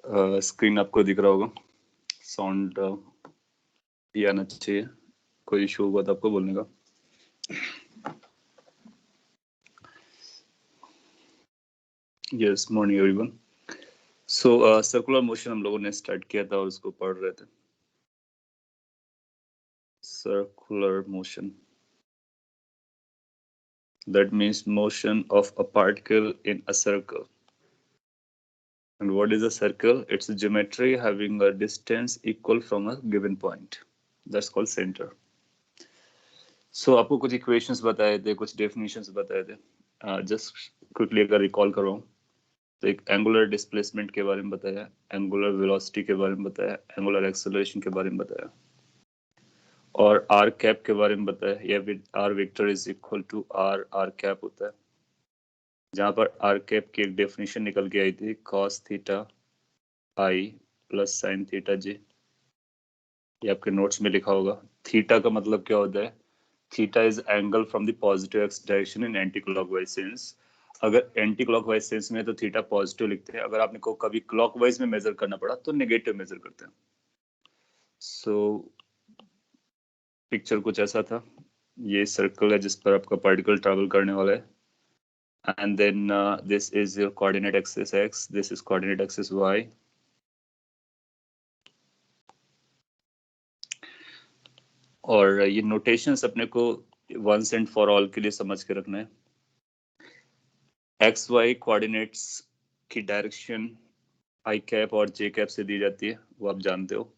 Screen आपको दिख रहा होगा, साउंड ये आना चाहिए। कोई इशू होगा तो आपको बोलने का। Yes, morning everyone. So circular motion हम लोगों ने स्टार्ट किया था और उसको पढ़ रहे थे। Circular motion, that means motion of a particle in a circle. And what is a circle? It's a geometry having a distance equal from a given point. That's called center. So आपको कुछ equations बताए थे, कुछ definitions बताए थे। Just quickly अगर recall करो तो एक एंगुलर डिस्प्लेसमेंट के बारे में बताया, एंगुलर वेलोसिटी के बारे में बताया, एंगुलर एक्सेलरेशन के बारे में बताया, और आर कैप के बारे में बताया। या r vector is equal to r r cap होता है, जहां पर आर कैप की एक डेफिनेशन निकल के आई थी, कॉस थीटा आई प्लस साइन थीटा जे। ये आपके नोट्स में लिखा होगा। थीटा का मतलब क्या होता है? Theta is angle from the positive x direction in anti clockwise sense. अगर एंटी क्लॉकवाइज सेंस में तो थीटा पॉजिटिव लिखते हैं, अगर आपने को कभी क्लॉकवाइज में मेजर करना पड़ा तो नेगेटिव मेजर करते हैं। सो पिक्चर कुछ ऐसा था। ये सर्कल है जिस पर आपका पार्टिकल ट्रैवल करने वाला है, and then this is your coordinate axis x, this is coordinate axis y. और ये नोटेशंस अपने को वंस एंड फॉर ऑल के लिए समझ के रखना है। एक्स वाई कोऑर्डिनेट्स की डायरेक्शन आई कैप और जे कैप से दी जाती है, वो आप जानते हो।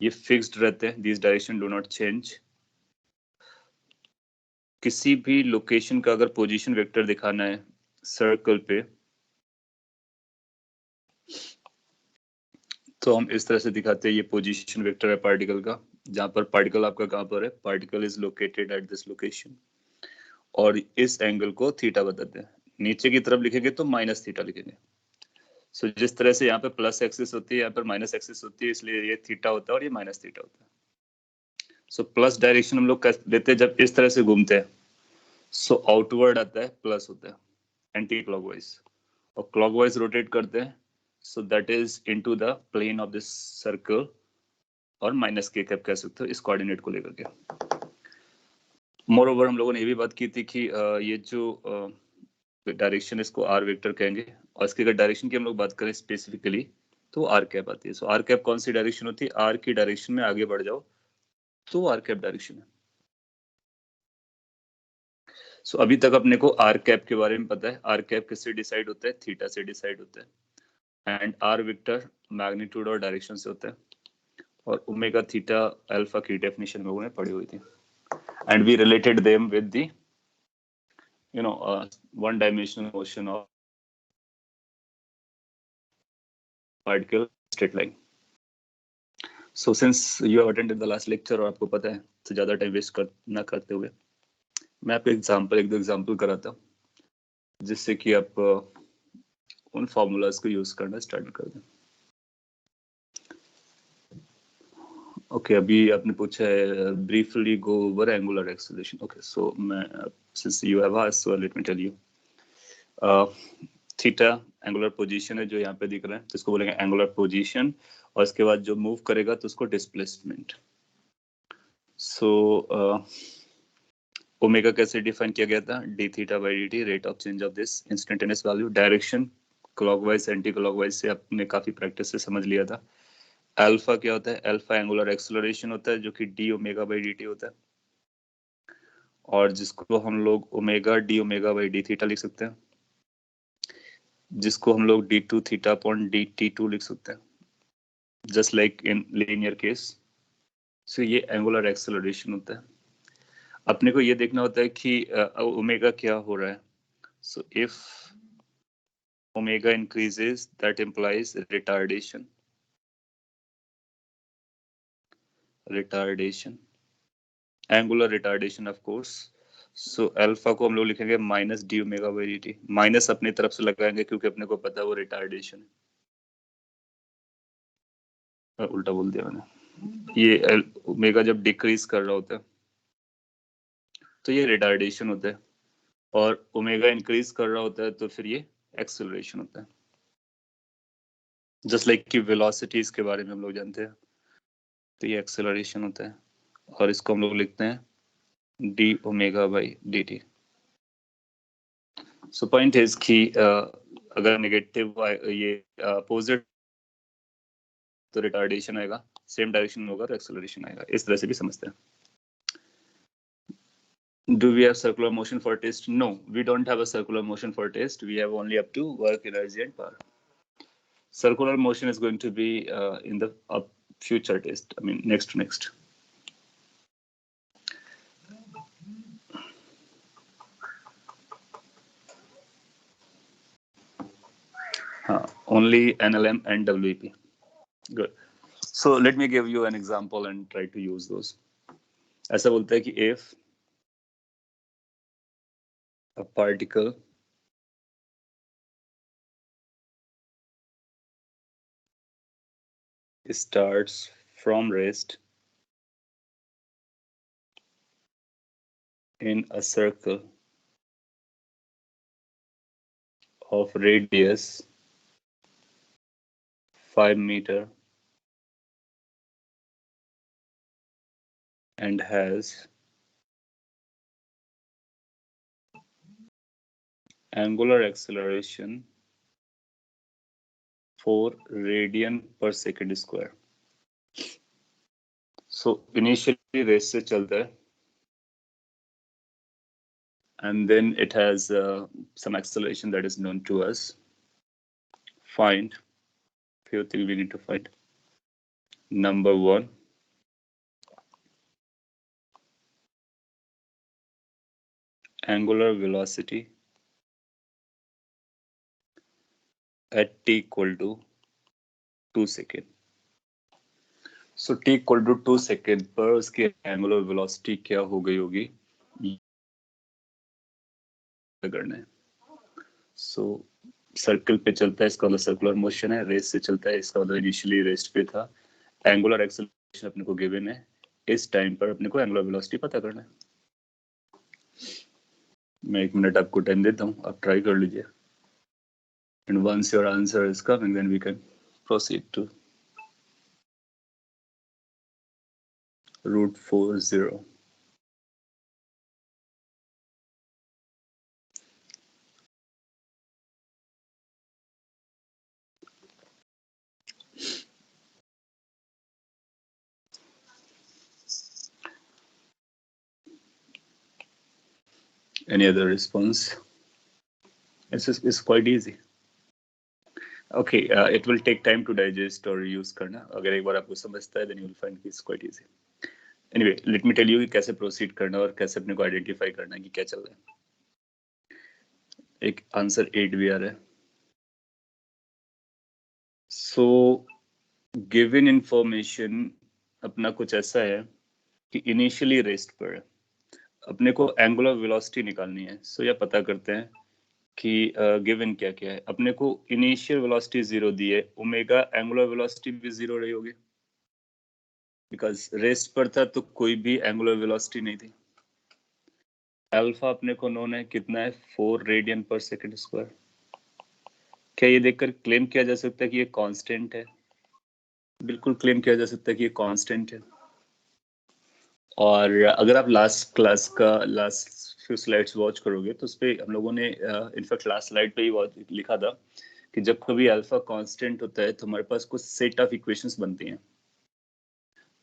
ये फिक्स्ड रहते हैं, this direction do not change. किसी भी लोकेशन का अगर पोजीशन वेक्टर दिखाना है सर्कल पे तो हम इस तरह से दिखाते हैं। ये पोजीशन वेक्टर है पार्टिकल का, जहां पर पार्टिकल आपका कहां पर है, particle is located at this location, और इस एंगल को थीटा बताते हैं। नीचे की तरफ लिखेंगे तो माइनस थीटा लिखेंगे। सो जिस तरह से यहाँ पे प्लस एक्सिस होती है, यहाँ पर माइनस एक्सिस होती है, इसलिए ये थीटा होता है और ये माइनस थीटा होता है। सो प्लस डायरेक्शन हम लोग लेते हैं जब इस तरह से घूमते हैं। सो आउटवर्ड आता है, प्लस होता है एंटी क्लॉकवाइज, और क्लॉकवाइज रोटेट करते हैं, so that is into the plane of this circle, और माइनस के कैप कह सकते हो इस कोऑर्डिनेट को लेकर के। मोर ओवर हम लोगों ने ये भी बात की थी कि ये जो डायरेक्शन इसको आर वेक्टर कहेंगे, और इसकी अगर डायरेक्शन की हम लोग बात करें स्पेसिफिकली तो आर कैप आती है। सो आर कैप कौन सी डायरेक्शन होती है? आर की डायरेक्शन में आगे बढ़ जाओ तो आर कैप डायरेक्शन है। सो अभी तक अपने को आर कैप के बारे में पता है। आर कैप किससे डिसाइड होता है? थीटा से डिसाइड होता है। एंड आर वेक्टर मैग्नीट्यूड और डायरेक्शन से होता है, और ओमेगा थीटा अल्फा की डेफिनेशन में लोगों ने पढ़ी हुई थी, and we related them with the one dimensional motion of particle straight line. So since you have attended the last lecture और आपको पता है, तो ज़्यादा टाइम वेस्ट ना करते हुए मैं आपको एक दो एग्जांपल कराता हूँ, जिससे कि आप उन फॉर्मूलाज को यूज करना स्टार्ट कर दें। ओके, अभी आपने पूछा है briefly go over angular acceleration. Okay, so मैं since you have asked, so let me tell you. Theta angular position है जो यहाँ पे दिख रहा है, तो इसको बोलेंगे एंगुलर पोजीशन, और इसके बाद जो मूव करेगा तो उसको डिस्प्लेसमेंट। सो ओमेगा कैसे डिफाइन किया गया था? D theta by D T, rate of change of this instantaneous value. Direction clockwise anti clockwise से आपने काफी प्रैक्टिस से समझ लिया था। अल्फा क्या होता है? अल्फा एंगुलर एक्सेलरेशन होता है, जो कि D omega by D T होता है, और जिसको हम लोग omega D omega by D theta लिख सकते हैं, जिसको हम लोग D two theta upon D T two लिख सकते हैं, just like in linear case. So ये एंगुलर एक्सेलरेशन होता है। अपने को ये देखना होता है कि ओमेगा क्या हो रहा है। So if omega increases, that implies retardation. Angular retardation of course. So alpha को हम लोग लिखेंगे minus D omega by D T. Minus अपनी तरफ से लगाएंगे क्योंकि अपने को पता है वो रिटार्डेशन है। उल्टा बोल दिया मैंने। ये ओमेगा जब डिक्रीज कर रहा होता है तो ये रिटार्डेशन होता है, और ओमेगा इंक्रीज कर रहा होता है तो फिर ये एक्सेलरेशन होता है। जस्ट लाइक कि वेलोसिटीज के बारे में हम लोग जानते हैं, तो ये एक्सेलरेशन होता है और इसको हम लोग लिखते हैं D omega by D T. So point is कि अगर नेगेटिव ये अपोजिट तो रिटार्डेशन आएगा, सेम डायरेक्शन होगा तो एक्सेलरेशन आएगा, इस तरह से भी समझते हैं। Do we have circular motion for test? No, we don't have a circular motion for test. We have only up to work, energy, and power. Circular motion is going to be in the future test. I mean, next. Only NLM and WEP. Good. So let me give you an example and try to use those. ऐसा बोलता है कि if a particle starts from rest in a circle of radius 5 meter and has angular acceleration 4 radian per second square. So initially race से चलता है and then it has some acceleration that is known to us. Find few things we need to find. Number 1, angular velocity at t equal to 2 seconds. So t equal to 2 seconds पर उसकी angular velocity क्या हो गई होगी करना है। So circle पे चलता है, इसका मतलब सर्कुलर मोशन है, रेस से चलता है, इसका मतलब इनिशियली रेस्ट पे था, एंगुलर एक्सेलरेशन अपने को गिवन है, इस टाइम पर अपने को एंगुलर वेलोसिटी पता करना है। मैं 1 मिनट आपको टाइम देता हूँ, आप ट्राई कर लीजिए। And once your answer is coming then we can proceed to √40. Any other response? It's quite easy. Okay, it will take time to digest or use करना। अगर एक बार आपको समझता है then you will find it's quite easy. Anyway, let me tell you कि कैसे proceed करना और कैसे अपने को आइडेंटिफाई करना है कि क्या चल रहा है। एक आंसर 8 भी आ रहा है। सो गिवन इंफॉर्मेशन अपना कुछ ऐसा है कि इनिशियली रेस्ट पर अपने को एंगुलर वेलोसिटी निकालनी है। सो यह पता करते हैं कि गिवन क्या क्या है। अपने को इनिशियल वेलोसिटी 0 दी है, ओमेगा एंगुलर वेलोसिटी भी 0 रही होगी बिकॉज रेस्ट पर था तो कोई भी एंगुलर वेलोसिटी नहीं थी। अल्फा अपने को नोन है, कितना है 4 रेडियन पर सेकंड स्क्वायर। क्या ये देखकर क्लेम किया जा सकता है कि ये कांस्टेंट है? बिल्कुल क्लेम किया जा सकता है कि ये कांस्टेंट है। और अगर आप लास्ट क्लास का लास्ट फ्यू स्लाइड्स वॉच करोगे तो उसपे हम लोगों ने इनफैक्ट लास्ट स्लाइड पे ही लिखा था कि जब कभी अल्फा कांस्टेंट होता है तो हमारे पास कुछ सेट ऑफ इक्वेशंस बनती हैं।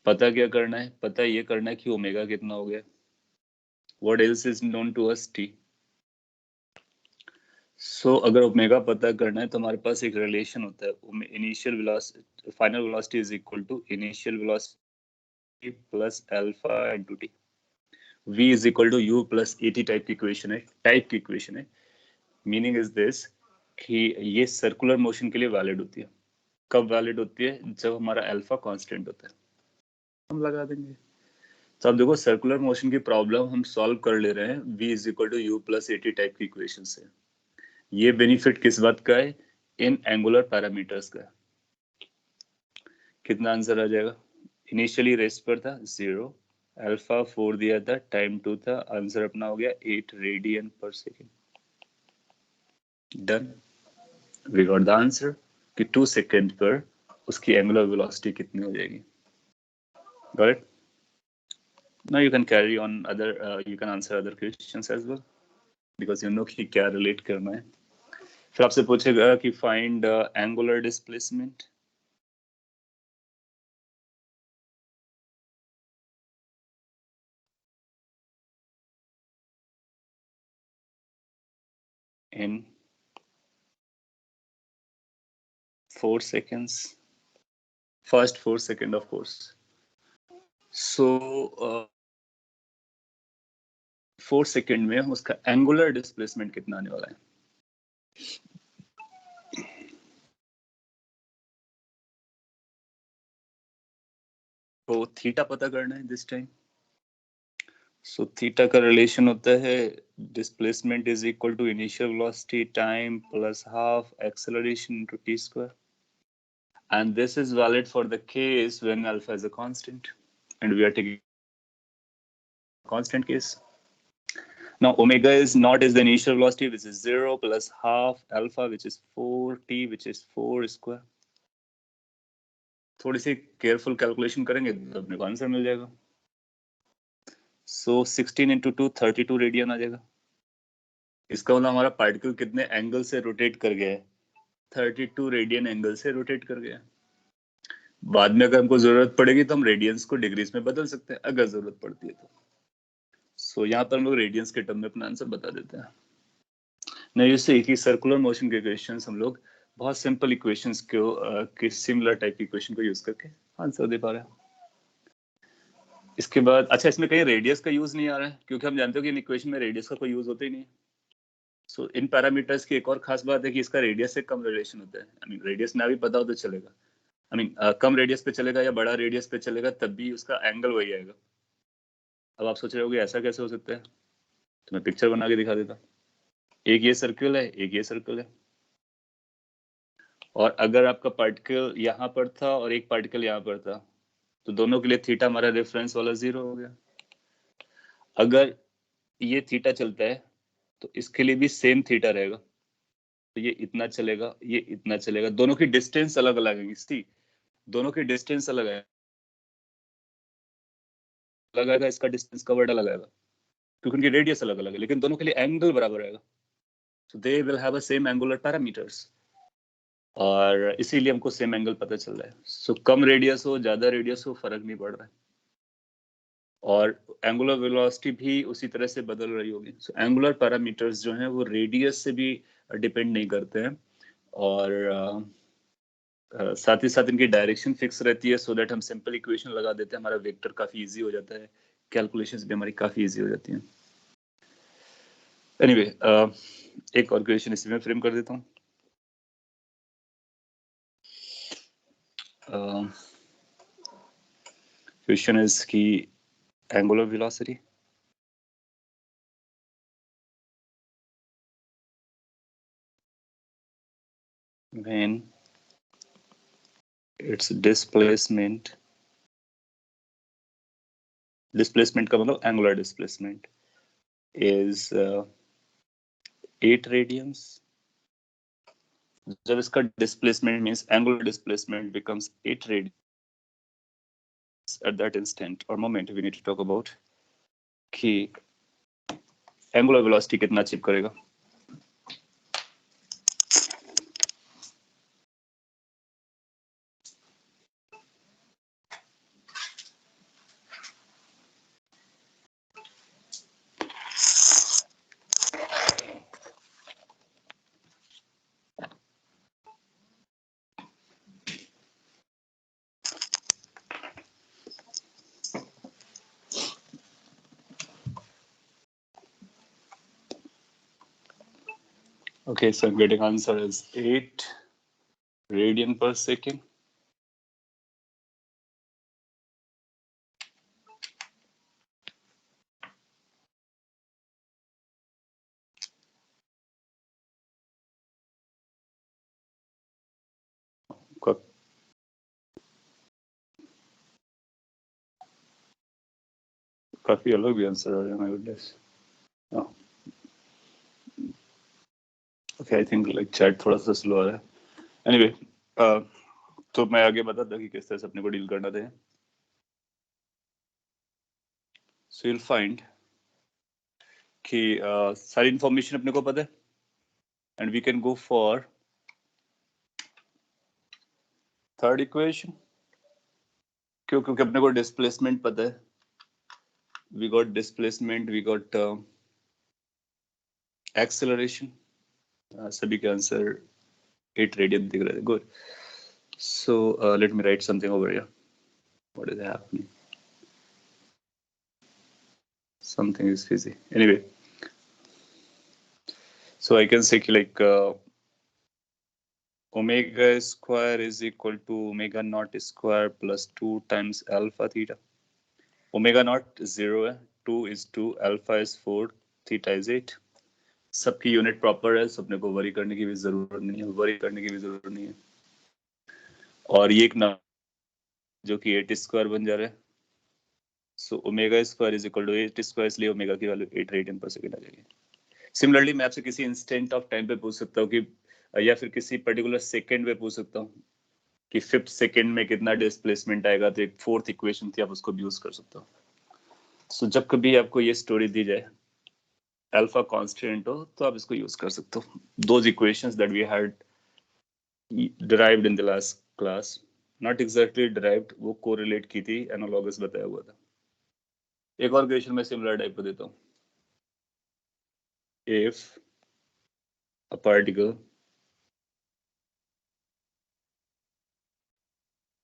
पता क्या करना है? पता ये करना है कि ओमेगा कितना हो गया। What else is known to us T. So अगर ओमेगा पता करना है तो हमारे पास एक रिलेशन होता है, initial velocity final velocity is equal to initial velocity plus alpha into t. v is equal to u plus at type की इक्वेशन है। मीनिंग इज दिस कि ये सर्कुलर मोशन के लिए वैलिड होती है। कब वैलिड होती है? जब हमारा अल्फा कांस्टेंट होता है। हम लगा देंगे। तो अब देखो सर्कुलर मोशन की प्रॉब्लम हम सॉल्व कर ले रहे हैं v is equal to u plus at type की इक्वेशन से। ये बेनिफिट किस बात का है? इन एंगुलर पैरामीटर्स का। कितना आंसर आ जाएगा? इनिशियली रेस्ट पर था 0, अल्फा 4 दिया था, टाइम 2 था, आंसर अपना हो गया 8 रेडियन पर second. Done, we got the answer. कि 2 सेकंड पर उसकी एंगुलर वेलोसिटी कितनी हो जाएगी. Got it? Now you can carry on other, you can answer other questions as well because you know कि क्या relate करना है. फिर आपसे पूछेगा कि find angular displacement. In 4 seconds. First 4 seconds, of course. So 4 second में उसका एंगुलर डिस्प्लेसमेंट कितना आने वाला है. तो थीटा पता करना है दिस टाइम. सो थीटा का रिलेशन होता है displacement is equal to initial velocity time plus half acceleration into t square. And this is valid for the case when alpha is a constant and we are taking constant case. Now omega is not is the initial velocity, which is 0 plus half alpha, which is 4t, which is 4 square. थोड़ी सी careful calculation करेंगे तो अपने को answer मिल जाएगा. सो 16 into 2 32 radian आ जाएगा. इसका मतलब हमारा पार्टिकल कितने एंगल से रोटेट कर गया है? 32 रेडियन एंगल से रोटेट कर गया. बाद में अगर हमको जरूरत पड़ेगी तो हम रेडियंस को डिग्रीज में बदल सकते हैं अगर जरूरत पड़ती है तो. सो यहाँ पर हम लोग रेडियंस के टर्म में अपना आंसर बता देते हैं. नहीं इससे कि सर्कुलर मोशन के इक्वेशंस हम लोग बहुत सिंपल इक्वेशंस को सिमिलर टाइप की इक्वेशन को यूज करके आंसर दे पा रहे हैं. इसके बाद अच्छा इसमें कहीं रेडियस का यूज नहीं आ रहा है क्योंकि हम जानते हो कि इन इक्वेशन में रेडियस का कोई यूज होता ही नहीं. सो इन पैरामीटर्स की एक और खास बात है कि इसका रेडियस से कम रिलेशन होता है. आई मीन रेडियस ना भी पता हो तो चलेगा. आई मीन कम रेडियस पे चलेगा या बड़ा रेडियस पे चलेगा तब भी उसका एंगल वही आएगा. अब आप सोच रहे होगे ऐसा कैसे हो सकता है, तो मैं पिक्चर बना के दिखा देता. एक ये सर्कल है, एक ये सर्कल है, और अगर आपका पार्टिकल यहाँ पर था और एक पार्टिकल यहाँ पर था तो दोनों के लिए थीटा हमारा रेफरेंस वाला 0 हो गया. अगर ये थीटा चलता है तो इसके लिए भी सेम थीटा रहेगा. तो ये इतना चलेगा, ये इतना चलेगा. दोनों की डिस्टेंस अलग अलग है. इसकी दोनों की डिस्टेंस अलग है, अलग आएगा. इसका डिस्टेंस कवर्ड अलग आएगा क्योंकि उनकी रेडियस अलग अलग है, लेकिन दोनों के लिए एंगल बराबर आएगा. So they will have a same angular parameters और इसीलिए हमको सेम एंगल पता चल रहा है. सो कम रेडियस हो ज्यादा रेडियस हो फर्क नहीं पड़ रहा है और एंगुलर वेलोसिटी भी उसी तरह से बदल रही होगी. सो एंगुलर पैरामीटर्स जो हैं वो रेडियस से भी डिपेंड नहीं करते हैं और साथ ही साथ इनकी डायरेक्शन फिक्स रहती है सो दैट हम सिंपल इक्वेशन लगा देते हैं. हमारा वेक्टर काफी इजी हो जाता है, कैलकुलेशंस भी हमारी काफी इजी हो जाती हैं. एनीवे एक और क्वेश्चन इसी में फ्रेम कर देता हूँ. क्वेश्चन इज की angular velocity when its displacement का मतलब angular displacement is 8 radians. जब इसका displacement means angular displacement becomes 8 radians at that instant or moment we need to talk about कि angular velocity कितना अचीव करेगा. Okay, so I'm getting answer is 8 radian per second. काफी अलग भी answer आ रहे हैं. My goodness. Okay, I think like chat थोड़ा सा स्लो आ रहा है. Anyway, तो मैं आगे बताता कि किस तरह से अपने को डील करना था. So you'll find कि सारी इंफॉर्मेशन अपने को पता है and we can go for third equation. क्योंकि अपने को डिस्प्लेसमेंट पता है. We got displacement, we got acceleration. सभी के आंसर 8 रेडियन दिख रहे थे. Good. So let me write something over here. What is happening? Something is fizzy. Anyway, so I can say like omega square is equal to omega naught square plus 2 times alpha theta. Omega naught 0 है, 2 is 2, alpha is 4, theta is 8. सबकी unit proper है, सबने को worry करने की भी जरूरत नहीं है. और ये एक ना जो कि 8 स्क्वायर बन जा रहा है. So omega square is equal to 8 square, इसलिए ओमेगा की वैल्यू 8 रेडियन पर सेकंड आ जाएगी. सिमिलरली मैं आपसे किसी इंस्टेंट ऑफ टाइम पे पूछ सकता हूँ कि या फिर किसी पर्टिकुलर सेकंड पे पूछ सकता हूँ कि 5th सेकंड में कितना डिस्प्लेसमेंट आएगा. तो एक 4th इक्वेशन थी, आप उसको भी यूज कर सकते हो. सो जब कभी आपको ये स्टोरी दी जाए, अल्फा कांस्टेंट हो, तो आप इसको यूज कर सकते हो. Those equations that we had derived in the last class, not exactly derived, वो कोरिलेट की थी, एनालॉगस बताया हुआ था. एक और क्वेश्चन में सिमिलर टाइप को देता हूँ. If a particle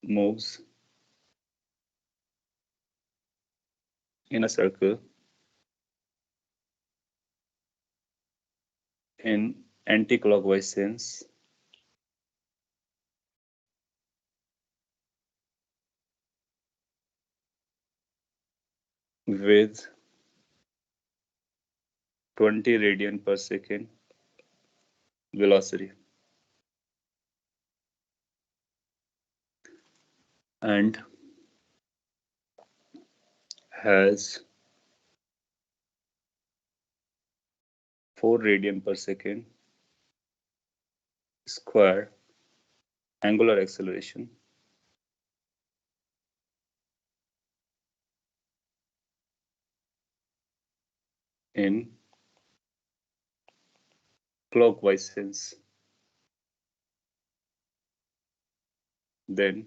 moves in a circle in anti-clockwise sense with 20 radian per second velocity and has 4 radian per second square angular acceleration, in clockwise sense, then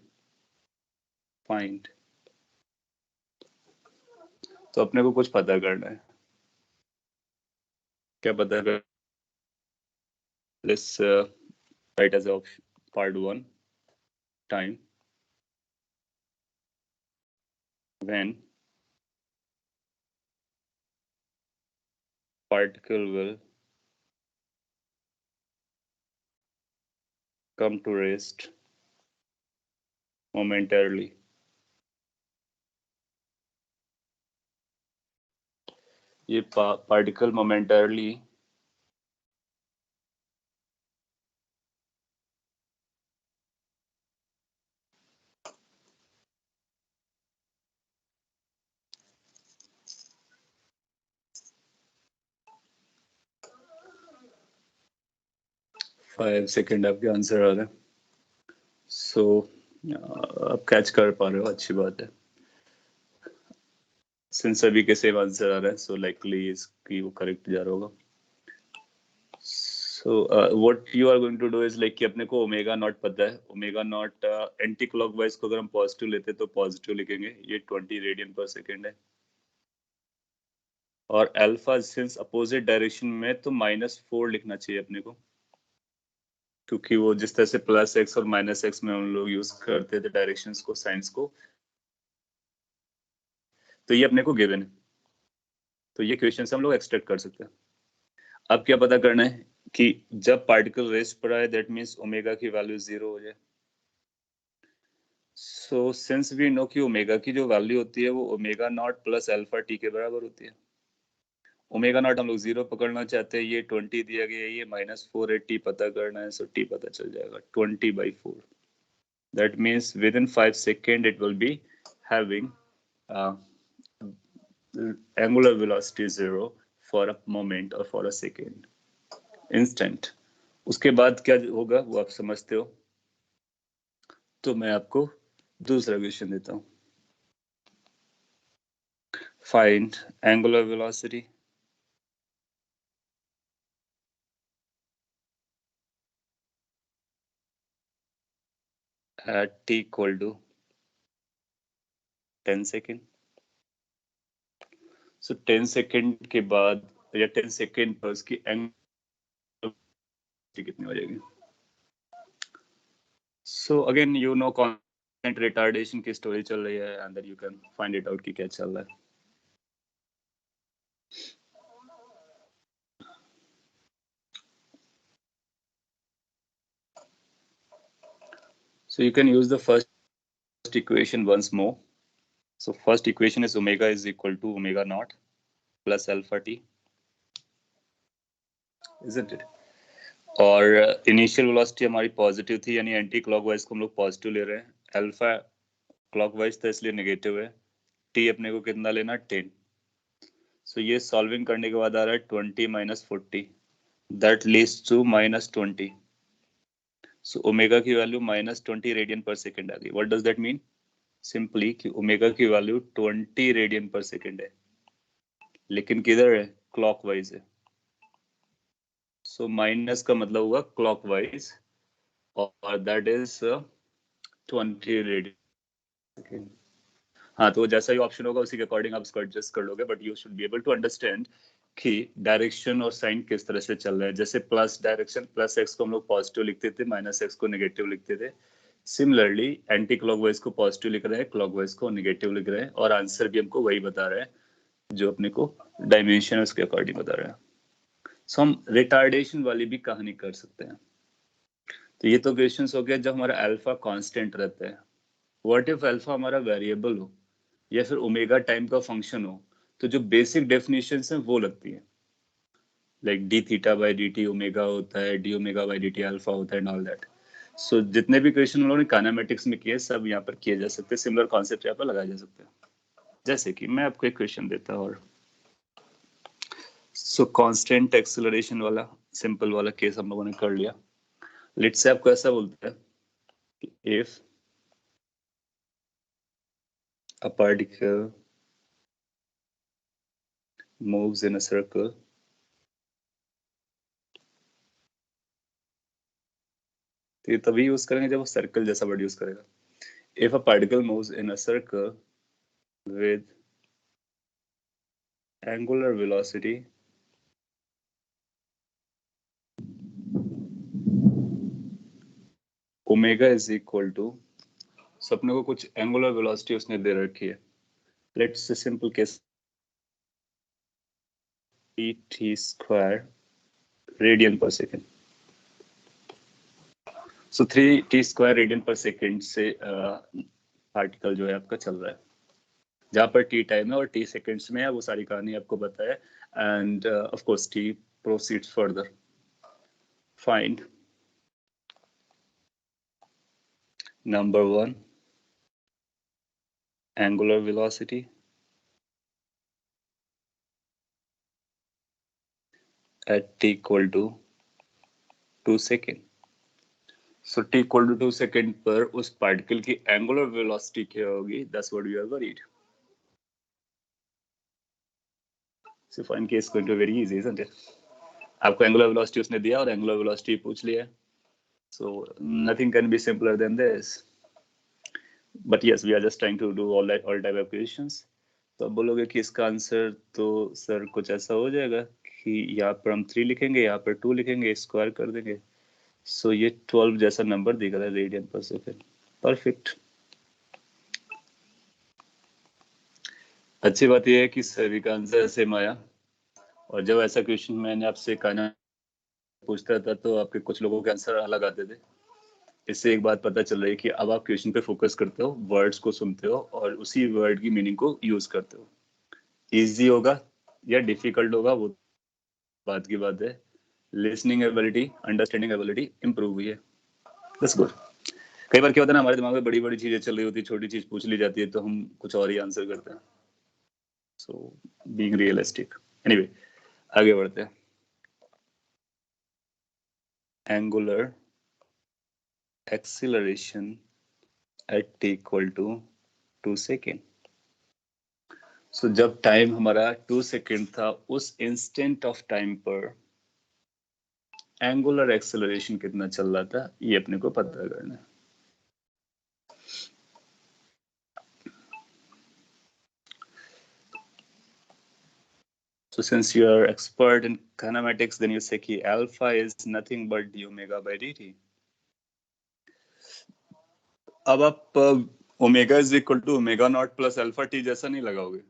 find. तो अपने को कुछ पता करना है. क्या पता कर? Let's write as of part 1, time when particle will come to rest momentarily. ये particle momentarily फाइव सेकेंड आपके आंसर आ रहे हैं. सो आप कैच कर पा रहे हो, अच्छी बात है. सिंस सभी के सेम आंसर आ रहे हैं, सो लाइकली इसकी वो करेक्ट जा रहा होगा. So what you are going to do is like कि अपने को ओमेगा नॉट पता है. ओमेगा नॉट एंटी क्लॉकवाइज को अगर हम पॉजिटिव लेते तो पॉजिटिव लिखेंगे. ये 20 रेडियन पर सेकेंड है. और अल्फा सिंस अपोजिट डायरेक्शन में, तो -4 लिखना चाहिए अपने को, क्योंकि वो जिस तरह से प्लस एक्स और माइनस एक्स में हम लोग यूज करते थे डायरेक्शंस को, साइंस को, तो ये अपने को गिवन है. तो ये क्वेश्चन से हम लोग एक्सट्रैक्ट कर सकते हैं. अब क्या पता करना है कि जब पार्टिकल रेस्ट पर आए, दैट मींस ओमेगा की वैल्यू 0 हो जाए. सो सिंस वी नो कि ओमेगा की जो वैल्यू होती है वो omega naught plus alpha T के बराबर होती है. ओमेगा नॉट हम लोग 0 पकड़ना चाहते हैं, ये 20 दिया गया है, ये -4 है, टी पता करना है. सो टी पता चल जाएगा 20/4. That means within 5 seconds it will be having angular velocity 0 for a moment or for a second, instant. उसके बाद क्या होगा वो आप समझते हो. तो मैं आपको दूसरा क्वेश्चन देता हूँ. Find angular velocity at t equal to 10 second. So 10 second के बाद या 10 सेकेंड पर उसकी एंगुलर कितनी हो जाएगी? So again you know constant retardation की स्टोरी चल रही है and then you can find it out कि क्या चल रहा है. So you can use the first equation once more. So first equation is omega is equal to omega naught plus alpha t, isn't it? और initial velocity हमारी positive थी, यानी anti clockwise को हम लोग पॉजिटिव ले रहे हैं. अल्फा क्लॉकवाइज था इसलिए नेगेटिव है. टी अपने को कितना लेना? 10. सो ये सॉल्विंग करने के बाद आ रहा है 20 minus 40, that leads to minus 20. So omega की वैल्यू माइनस 20 रेडियन पर सेकेंड आ गई. What does that mean? Simply कि ओमेगा की वैल्यू 20 रेडियन पर सेकेंड है, लेकिन किधर है? क्लॉकवाइज है. सो माइनस का मतलब हुआ क्लॉकवाइज, और दैट इज 20 रेडियन. हाँ, तो जैसा ही ऑप्शन होगा उसी के अकॉर्डिंग आप इसको एडजस्ट कर लोगे, but you should be able to understand कि डायरेक्शन और साइन किस तरह से चल रहा है. जैसे प्लस डायरेक्शन, प्लस एक्स को हम लोग पॉजिटिव लिखते थे, माइनस एक्स को नेगेटिव लिखते थे. सिमिलरली एंटी क्लॉकवाइज को पॉजिटिव लिख रहे हैं, क्लॉकवाइज को नेगेटिव लिख रहे हैं, और आंसर भी हमको वही बता रहे हैं जो अपने को डायमेंशन उसके अकॉर्डिंग बता रहे हैं. सो हम रिटार्डेशन वाली भी कहानी कर सकते हैं. तो ये तो क्वेश्चन हो गया जब हमारा अल्फा कांस्टेंट रहता है. व्हाट इफ अल्फा हमारा वेरिएबल हो या फिर ओमेगा टाइम का फंक्शन हो, तो जो बेसिक डेफिनेशंस हैं वो लगती है. Like D theta by D t omega होता है, D omega by D T alpha होता है, एंड ऑल दैट. सो जितने भी क्वेश्चन हम लोगों ने काइनेमेटिक्स में किए सब यहाँ पर किए जा सकते हैं. सिमिलर कॉन्सेप्ट यहाँ पर लगाए जा सकते हैं. जैसे कि मैं आपको एक क्वेश्चन देता हूँ. और सो कांस्टेंट एक्सेलरेशन वाला सिंपल वाला केस हम लोगों ने कर लिया. लेट्स से आपको ऐसा बोलते हैं कि if a particle moves in a circle तो ये तभी यूज करेंगे जब वो सर्कल जैसा वर्ड यूज करेगा. If a particle moves in a circle with angular velocity omega is equal to, so अपने को कुछ angular velocity उसने दे रखी है. Let's say simple case t square radian per second. So 3t square radian per second से particle जो है आपका चल रहा है, जहाँ पर t टाइम है और t सेकेंड्स में है. वो सारी कहानी आपको बताया, end of course t proceeds further. Find number 1 angular velocity at t equal to 2 second. So t equal to 2 second पर उस पार्टिकल की एंगुलर वेलोसिटी क्या होगी? That's what we are worried. So find case going to very easy, isn't it? आपको angular velocity उसने दिया और angular velocity पूछ लिया. So nothing can be simpler than this. But yes, we are just trying to do all type of questions. तो अब बोलोगे कि इसका आंसर तो सर कुछ ऐसा हो जाएगा कि यहाँ पर हम 3 लिखेंगे, यहाँ पर 2 लिखेंगे, स्क्वायर कर देंगे. सो ये 12 जैसा नंबर दिख रहा है रेडियन पर सेकेंड. परफेक्ट. अच्छी बात यह है कि सभी का आंसर सेम आया. और जब ऐसा क्वेश्चन मैंने आपसे कहना पूछता था तो आपके कुछ लोगों के आंसर अलग आते थे. इससे एक बात पता चल रही है कि अब आप क्वेश्चन पे फोकस करते हो, वर्ड्स को सुनते हो और उसी वर्ड की मीनिंग को यूज करते हो. इजी होगा या डिफिकल्ट होगा वो बात की बात है. Listening ability, understanding ability improve हुई है. That's good. कई बार क्या होता है ना, हमारे दिमाग में बड़ी बड़ी चीजें चल रही होती है, छोटी चीज पूछ ली जाती है तो हम कुछ और ही आंसर करते हैं. So being realistic. एनीवे, आगे बढ़ते हैं. Angular acceleration at t equal to 2 second. So जब टाइम हमारा 2 सेकेंड था, उस इंस्टेंट ऑफ टाइम पर एंगुलर एक्सेलरेशन कितना चल रहा था, ये अपने को पता करना है। So since you are expert in kinematics, then you say कि alpha is nothing but d omega by dt. अब आप omega is equal to omega naught plus alpha t जैसा नहीं लगाओगे।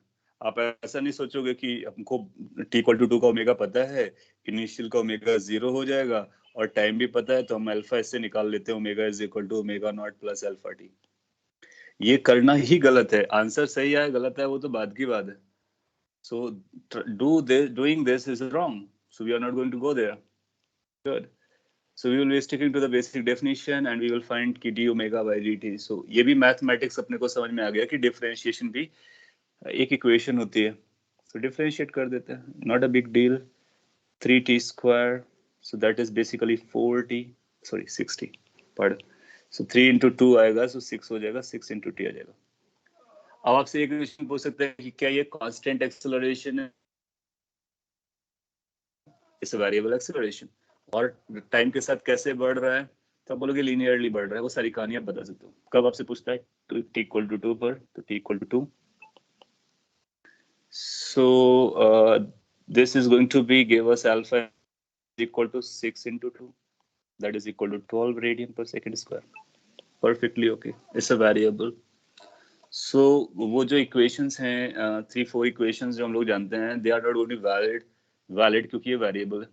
आप ऐसा नहीं सोचोगे कि हमको टी इक्वल टू 2 का ओमेगा पता है, इनिशियल का ओमेगा 0 हो जाएगा और टाइम भी पता है, तो हम अल्फा इससे निकाल लेते हैं omega is equal to omega naught plus alpha t. ये करना ही गलत है। आंसर सही है गलत है वो तो बाद की बात है। So doing this is wrong. So we are not going to go there. Good. So we will be sticking to the basic definition and we will find कि d omega by dt. So ये भी mathematics अपने को समझ में आ गया कि differentiation भी एक equation होती है। So differentiate कर देते हैं. Not a big deal. 3t square. So that is basically 4t. Sorry 6t. Pardon. So 3 into 2 आएगा, so 6 हो जाएगा, 6 into t आ जाएगा। अब आपसे एक क्वेश्चन पूछ सकते हैं कि क्या ये कांस्टेंट एक्सेलरेशन है, इस वेरिएबल एक्सेलरेशन, और टाइम के साथ कैसे बढ़ रहा है, तो आप बोलोगे लीनियरली बढ़ रहा है। वो सारी कहानियां बता सकते हो। कब आपसे पूछता है टी इक्वल टू 2 पर, तो t equal to 2। So this is going to be give us alpha equal to 6 into 2, that is equal to 12 radian per second square. Perfectly okay. It's a variable. So वो जो equations हैं 3-4 equations जो हम लोग जानते हैं, they are not going to valid क्योंकि ये वेरिएबल है।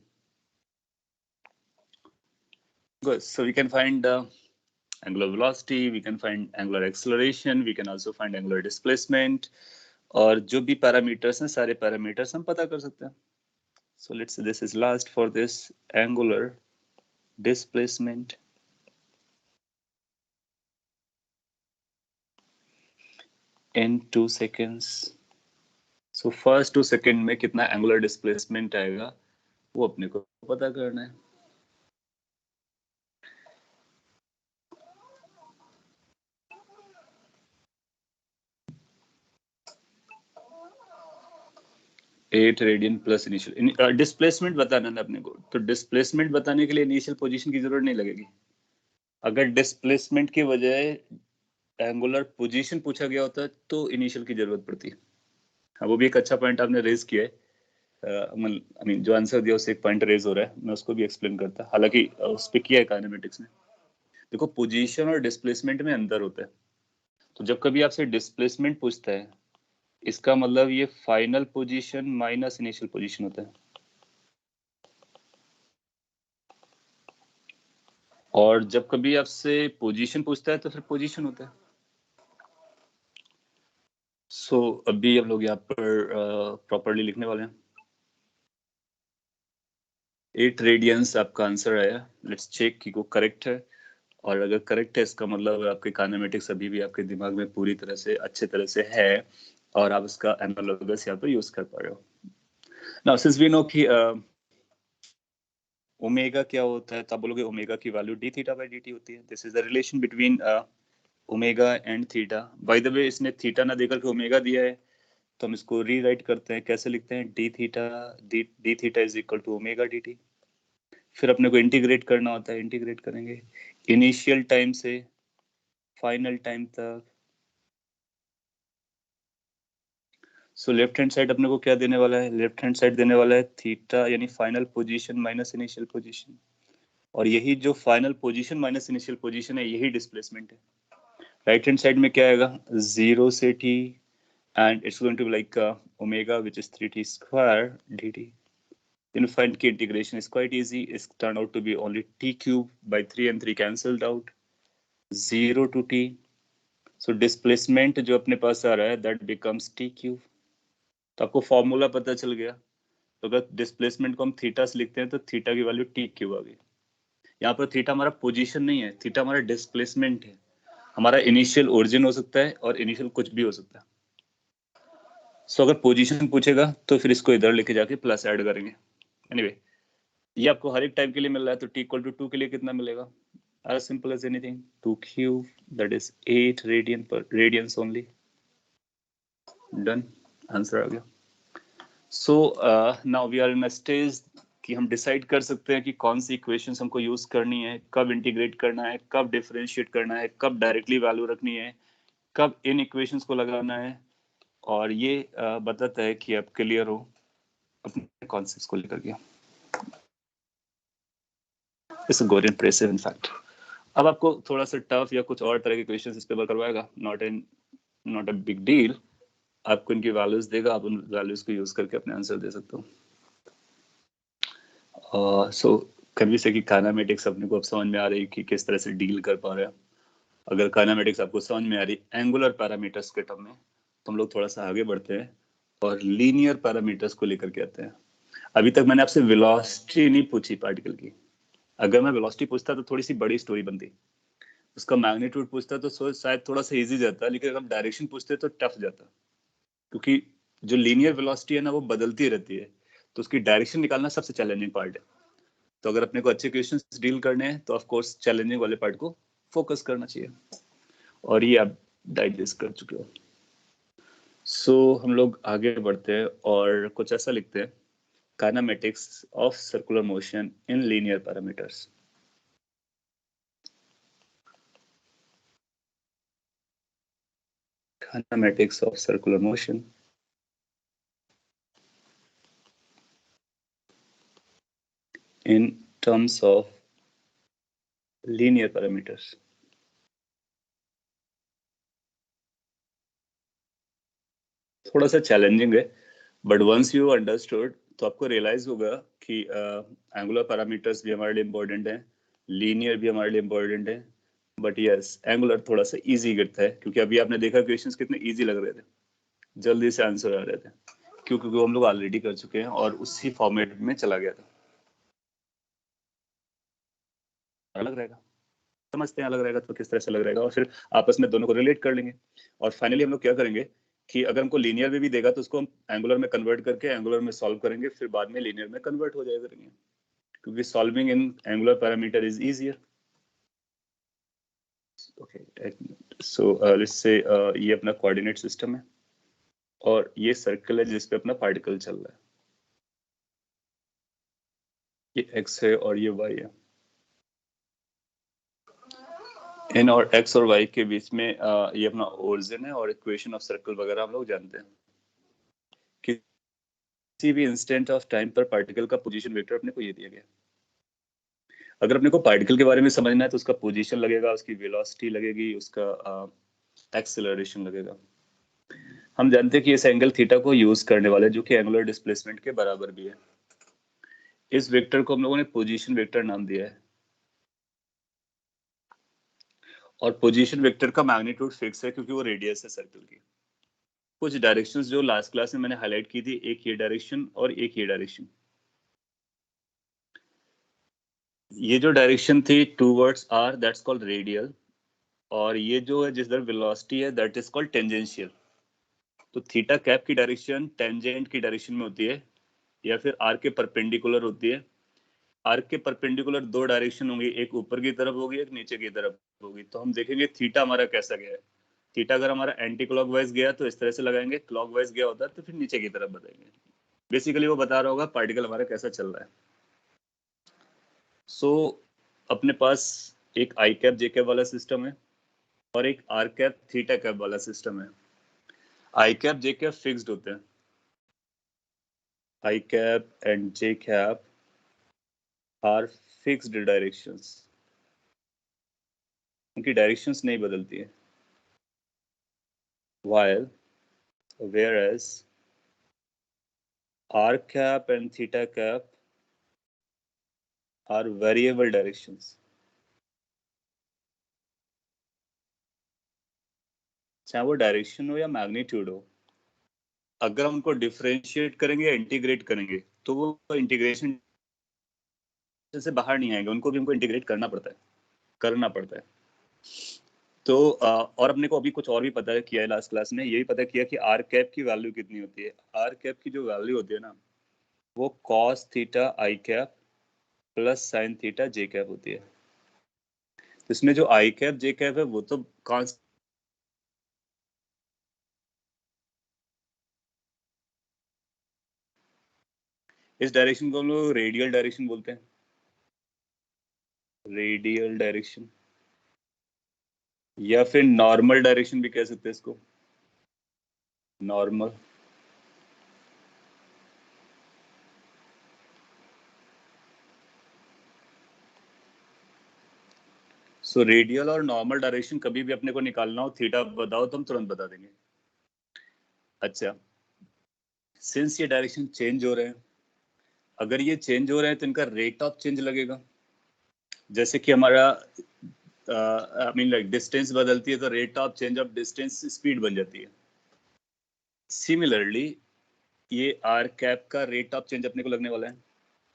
Good. So we can find angular velocity, we can find angular acceleration, we can also find angular displacement, और जो भी पैरामीटर्स हैं सारे पैरामीटर्स हम पता कर सकते हैं। So let's say this is last for this angular displacement. In 2 seconds. So first 2 second में कितना एंगुलर डिस्प्लेसमेंट आएगा वो अपने को पता करना है। Eight radian plus initial displacement बताना है अपने को। तो डिस्प्लेसमेंट बताने के लिए इनिशियल पोजीशन की जरूरत नहीं लगेगी। अगर डिस्प्लेसमेंट की बजाय एंगुलर पोजीशन पूछा गया होता है तो इनिशियल की जरूरत पड़ती है। हाँ, वो भी एक अच्छा पॉइंट आपने रेज किया है। आई मीन जो आंसर दिया उससे एक पॉइंट रेज हो रहा है, मैं उसको भी एक्सप्लेन करता, हालांकि उस पर किया है काइनेमेटिक्स में। देखो पोजीशन और डिस्प्लेसमेंट में अंतर होता है। तो जब कभी आपसे डिस्प्लेसमेंट पूछता है, इसका मतलब ये final position minus initial position होता है, और जब कभी आपसे पोजीशन पूछता है तो फिर पोजीशन होता है। सो अभी हम लोग यहाँ पर प्रॉपरली लिखने वाले हैं। 8 रेडियंस आपका आंसर आया। लेट्स चेक कि वो करेक्ट है, और अगर करेक्ट है इसका मतलब आपके काइनेमेटिक्स अभी भी आपके दिमाग में पूरी तरह से अच्छे तरह से है और आप उसका एनालॉगस यहाँ पर यूज कर पा रहे हो। नाउ सिंस वी नो कि ओमेगा क्या होता है, तो आप बोलोगे ओमेगा की value D theta by D T होती है। This is the relation between omega and theta. By the way इसने थीटा ना देकर के ओमेगा दिया है, तो हम इसको रीराइट करते हैं। कैसे लिखते हैं? D theta is equal to omega d t. फिर अपने को इंटीग्रेट करना होता है, इंटीग्रेट करेंगे इनिशियल टाइम से फाइनल टाइम तक। सो लेफ्ट हैंड साइड अपने को क्या देने वाला है? लेफ्ट हैंड साइड देने वाला है थीटा यानी final position minus initial position, और यही जो final position minus initial position है यही डिस्प्लेसमेंट है। राइट हैंड साइड में क्या आएगा? 0 से t and it's going to be like omega which is 3t square dt. You find ki integration is quite easy. It's turned out to be only t cube by 3 and 3 cancelled out, 0 to t. So displacement जो अपने पास आ रहा है that becomes t cube. तो आपको formula पता चल गया। तो अगर डिस्प्लेसमेंट को हम थीटा से लिखते हैं तो थीटा की वैल्यू t क्यूब आ गई। यहाँ पर थीटा हमारा पोजीशन नहीं है, थीटा हमारा डिस्प्लेसमेंट है। हमारा इनिशियल ओरिजिन हो सकता है और इनिशियल कुछ भी हो सकता है। सो अगर पोजीशन पूछेगा तो फिर इसको इधर लेके जाके प्लस ऐड करेंगे। एनीवे ये आपको हर एक टाइम के लिए मिल रहा है, तो t इक्वल टू 2 के लिए कितना मिलेगा? as simple as anything. 2q, that is 8 radians only. Done. Answer आ गया. So now we are in a stage कि हम डिसाइड कर सकते हैं कि कौन सी इक्वेशंस हमको यूज करनी है, कब इंटीग्रेट करना है, कब डिफरेंशिएट करना है, कब डायरेक्टली वैल्यू रखनी है, कब इन इक्वेशंस को लगाना है, और ये बताता है कि आप क्लियर हो अपने कॉन्सेप्ट्स को लेकर के. It's a good impressive in fact. अब आपको थोड़ा सा टफ या कुछ और तरह के क्वेश्चंस इस पे करवाएगा. Not a big deal. आपको इनकी वैल्यूज देगा, आप उन वैल्यूज को यूज करके अपने आंसर दे सकते हो. सो कभी से कि काइनेमेटिक्स अपने को अब समझ में आ रही कि किस तरह से डील कर पा रहे हैं. अगर काइनेमेटिक्स आपको समझ में आ रही एंगुलर पैरामीटर्स के टर्म में, तो हम लोग थोड़ा सा आगे बढ़ते हैं और लीनियर पैरामीटर्स को लेकर के आते हैं. अभी तक मैंने आपसे वेलोसिटी नहीं पूछी पार्टिकल की. अगर मैं वेलोसिटी पूछता तो थोड़ी सी बड़ी स्टोरी बनती. उसका मैग्नीट्यूड पूछता तो शायद थोड़ा सा इजी जाता, लेकिन अगर डायरेक्शन पूछते तो टफ जाता, क्योंकि जो लीनियर वेलोसिटी है ना वो बदलती रहती है, तो उसकी डायरेक्शन निकालना सबसे चैलेंजिंग पार्ट है. तो अगर अपने को अच्छे क्वेश्चंस डील करने हैं तो ऑफ कोर्स चैलेंजिंग वाले पार्ट को फोकस करना चाहिए, और ये आप डाइजेस्ट कर चुके हो. सो हम लोग आगे बढ़ते हैं और कुछ ऐसा लिखते हैं, kinematics of circular motion in linear parameters. Kinematics of circular motion in terms of linear parameters. थोड़ा सा चैलेंजिंग है, बट वंस यू अंडरस्टूड तो आपको रियलाइज होगा कि एंगुलर पैरामीटर्स भी हमारे लिए इम्पोर्टेंट है, लीनियर भी हमारे लिए इम्पोर्टेंट है. बट यस, एंगुलर थोड़ा सा इजी गिरता है, क्योंकि अभी आपने देखा क्वेश्चंस कितने इजी लग रहे थे, जल्दी से आंसर आ रहे थे, क्योंकि वो हम लोग ऑलरेडी कर चुके हैं और उसी फॉर्मेट में चला गया था. अलग रहेगा, समझते हैं अलग रहेगा तो किस तरह से अलग रहेगा, और फिर आपस में दोनों को रिलेट कर लेंगे. और फाइनली हम लोग क्या करेंगे कि अगर हमको लीनियर में भी देगा तो उसको हम एंगुलर में कन्वर्ट करके एंगुलर में सॉल्व करेंगे, फिर बाद में लीनियर में कन्वर्ट हो जाएगा करेंगे, क्योंकि solving in angular parameter is easier. Okay, so let's say ये अपना कोऑर्डिनेट सिस्टम है और ये सर्कल है जिस पे अपना पार्टिकल चल रहा है. ये एक्स है और ये वाई है. इन और एक्स और वाई के बीच में ये अपना ओरिजिन है, और इक्वेशन ऑफ सर्कल वगैरह हम लोग जानते हैं. किसी भी इंस्टेंट ऑफ टाइम पर पार्टिकल का पोजीशन वेक्टर अपने को ये दिया गया. अगर अपने को पार्टिकल के बारे में समझना है तो उसका पोजीशन लगेगा, उसकी वेलोसिटी लगेगी, उसका एक्सेलरेशन लगेगा. हम जानते हैं कि इस एंगल थीटा को यूज करने वाले जो कि एंगुलर डिस्प्लेसमेंट के बराबर भी है. इस वेक्टर को हम लोगों ने पोजीशन वेक्टर नाम दिया है, और पोजीशन वेक्टर का मैग्नीट्यूड फिक्स है क्योंकि वो रेडियस है सर्कल की. कुछ डायरेक्शंस जो लास्ट क्लास में मैंने हाईलाइट की थी, एक ये डायरेक्शन और एक ये डायरेक्शन. ये जो डायरेक्शन थी towards our, that's called radial, और ये जो है जिस तरह वेलोसिटी है दैट इज कॉल्ड टेंजेंशियल. तो थीटा कैप की डायरेक्शन टेंजेंट की डायरेक्शन में होती है, या फिर आर के परपेंडिकुलर होती है. आर के परपेंडिकुलर दो डायरेक्शन होंगी, एक ऊपर की तरफ होगी, एक नीचे की तरफ होगी. तो हम देखेंगे थीटा हमारा कैसा गया है. थीटा अगर हमारा एंटी क्लॉकवाइज गया तो इस तरह से लगाएंगे, क्लॉकवाइज गया होता है तो फिर नीचे की तरफ बताएंगे. बेसिकली वो बता रहा होगा पार्टिकल हमारा कैसा चल रहा है. सो अपने पास एक आई कैप जे कैप वाला सिस्टम है और एक आर कैप थीटा कैप वाला सिस्टम है. I cap j cap fixed होते हैं. I cap and j cap are fixed directions, उनकी डायरेक्शंस नहीं बदलती है. while whereas r cap and theta cap are variable directions. चाहे वो डायरेक्शन हो या मैग्नीट्यूड हो, अगर हम उनको डिफरेंशिएट करेंगे या इंटीग्रेट करेंगे तो वो इंटीग्रेशन से बाहर नहीं आएंगे, उनको भी हमको इंटीग्रेट करना पड़ता है. तो और अपने को अभी कुछ और भी पता है किया है लास्ट क्लास में, ये भी पता किया कि आर कैप की वैल्यू कितनी होती है. आर कैप की जो वैल्यू होती है ना, वो cos theta i cap plus sine theta j cap होती है. इसमें जो आई कैप जे कैप है वो तो कॉन्स्टेंट, इस डायरेक्शन को हम लोग रेडियल डायरेक्शन बोलते हैं, रेडियल डायरेक्शन, या फिर नॉर्मल डायरेक्शन भी कह सकते हैं इसको, नॉर्मल। सो रेडियल और नॉर्मल डायरेक्शन कभी भी अपने को निकालना हो, थीटा बताओ तो हम तुरंत बता देंगे। अच्छा, सिंस ये डायरेक्शन चेंज हो रहे हैं, अगर ये चेंज हो रहे हैं तो इनका रेट ऑफ चेंज लगेगा। जैसे कि हमारा आई मीन लाइक डिस्टेंस बदलती है तो rate of change of distance speed बन जाती है। सिमिलरली ये आर कैप का रेट ऑफ चेंज अपने को लगने वाला है,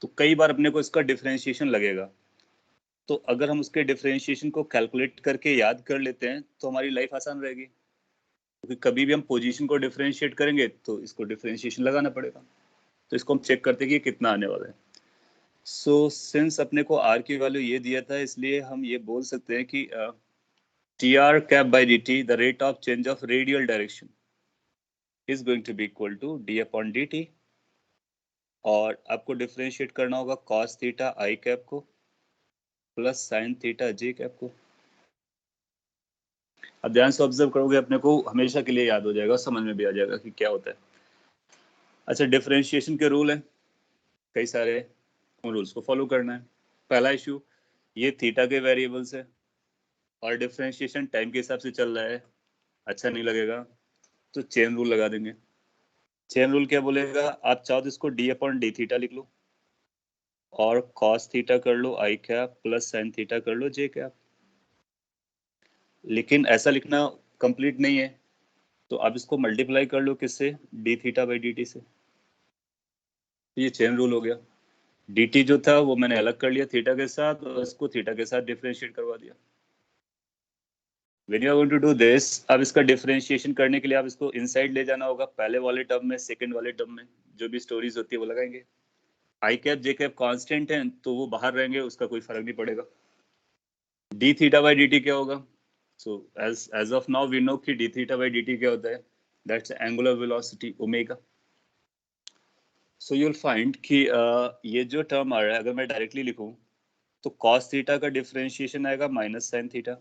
तो कई बार अपने को इसका डिफरेंशिएशन लगेगा। तो अगर हम उसके डिफरेंशिएशन को कैलकुलेट करके याद कर लेते हैं तो हमारी लाइफ आसान रहेगी, क्योंकि कभी भी हम पोजीशन को डिफरेंशिएट करेंगे तो इसको डिफरेंशिएशन लगाना पड़ेगा। तो इसको हम चेक करते हैं कि कितना आने वाला है। सो सिंस अपने को आर की वैल्यू ये दिया था, इसलिए हम ये बोल सकते हैं कि t r cap by D t, the rate of change of radial direction is going to be equal to d upon D t, और आपको डिफरेंशिएट करना होगा कॉस थीटा आई कैप को plus sine theta j cap को। अब ध्यान से observe करोगे अपने को हमेशा के लिए याद हो जाएगा, समझ में भी आ जाएगा कि क्या होता है। अच्छा, डिफरेंशिएशन के रूल है कई सारे, उन रूल्स को फॉलो करना है। पहला इशू, ये थीटा के वेरिएबल्स है और डिफरेंशिएशन टाइम के हिसाब से चल रहा है, अच्छा नहीं लगेगा तो चेन रूल लगा देंगे। चेन रूल क्या बोलेगा, आप चाहो तो इसको डी अपॉन डी थीटा लिख लो और कॉस थीटा कर लो आई कैप प्लस साइन थीटा कर लो जे कैप। लेकिन ऐसा लिखना कंप्लीट नहीं है, तो आप इसको मल्टीप्लाई कर लो किससे, D theta by D T से। ये चेन रूल हो गया। डी टी जो था वो मैंने अलग कर लिया थीटा के साथ और इसको थीटा के साथ डिफरेंशिएट करवा दिया। When you are going to do this, अब इसका डिफरेंशिएशन करने के लिए आप इसको इनसाइड ले जाना होगा, पहले वाले टर्म में सेकंड वाले टर्म में जो भी स्टोरीज होती है वो लगाएंगे। आई कैप जे कैप कांस्टेंट है तो वो बाहर रहेंगे, उसका कोई फर्क नहीं पड़ेगा। D theta by D t क्या होगा, so as of now we know कि d theta by D t क्या होता है, that's angular velocity omega. So you will find कि ये जो टर्म आ रहा है अगर मैं डायरेक्टली लिखूं तो कॉस थीटा का डिफरेंशिएशन आएगा minus sine theta,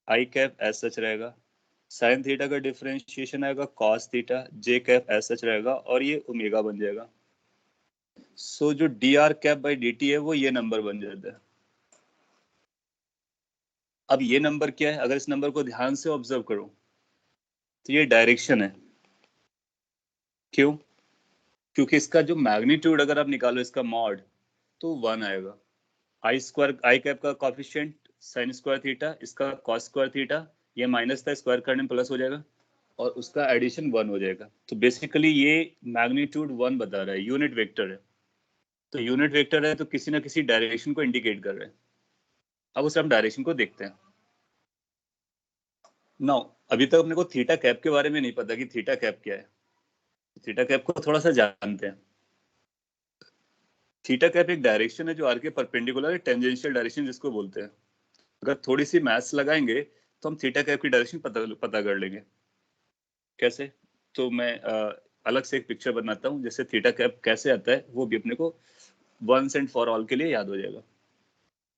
i cap as such रहेगा, साइन थीटा का डिफरेंशिएशन आएगा cos theta, j cap as such रहेगा और ये ओमेगा बन जाएगा। सो जो D r cap by D T है वो ये नंबर बन जाता है। अब ये नंबर क्या है, अगर इस नंबर को ध्यान से ऑब्जर्व करो तो ये डायरेक्शन है। क्यों, क्योंकि इसका जो मैग्नीट्यूड अगर आप निकालो इसका मॉड तो 1 आएगा। आई स्क्वायर आई कैप का कॉफिशिएंट साइन स्क्वायर थीटा, इसका कॉस स्क्वायर थीटा, ये माइनस था स्क्वायर करने में प्लस हो जाएगा और उसका एडिशन 1 हो जाएगा। तो बेसिकली ये मैग्नीट्यूड 1 बता रहा है, यूनिट वेक्टर है। तो यूनिट वेक्टर है तो किसी ना किसी डायरेक्शन को इंडिकेट कर रहे हैं। अब उसे हम डायरेक्शन को देखते हैं। नाउ अभी तक अपने को थीटा कैप के बारे में नहीं पता कि थीटा कैप क्या है। थीटा कैप को थोड़ा सा जानते हैं। थीटा कैप एक डायरेक्शन है जो आर के परपेंडिकुलर है, टेंजेंशियल डायरेक्शन जिसको बोलते हैं। अगर थोड़ी सी मैथ्स लगाएंगे तो हम थीटा कैप की डायरेक्शन पता कर लेंगे। कैसे, तो मैं अलग से एक पिक्चर बनाता हूँ जैसे थीटा कैप कैसे आता है, वो भी अपने को वंस एंड फॉर ऑल के लिए याद हो जाएगा।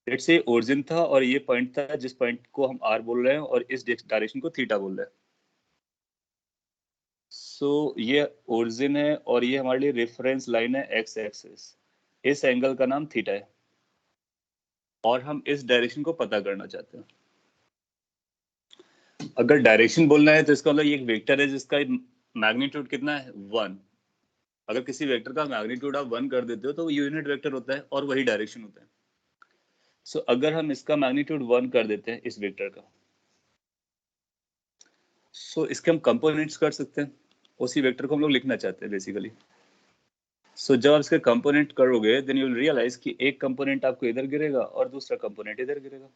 लेट्स से ओरिजिन था और ये पॉइंट था जिस पॉइंट को हम आर बोल रहे हैं और इस डायरेक्शन को थीटा बोल रहे हैं। सो ये ओरिजिन है और ये हमारे लिए रेफरेंस लाइन है एक्स एक्सिस। इस एंगल का नाम थीटा है और हम इस डायरेक्शन को पता करना चाहते हैं। अगर डायरेक्शन बोलना है तो इसका मतलब ये एक वेक्टर है जिसका मैग्नीट्यूड कितना है 1। अगर किसी वेक्टर का मैग्नीट्यूड आप 1 कर देते हो तो वो यूनिट वेक्टर होता है और वही डायरेक्शन होता है। सो अगर हम इसका मैग्नीट्यूड 1 कर देते हैं इस वेक्टर का, सो इसके हम कंपोनेंट्स कर सकते हैं। उसी वेक्टर को हम लोग लिखना चाहते हैं बेसिकली। सो जब आप इसके कंपोनेंट करोगे देन यू विल रियलाइज कि एक कंपोनेंट आपको इधर गिरेगा और दूसरा कंपोनेंट इधर गिरेगा।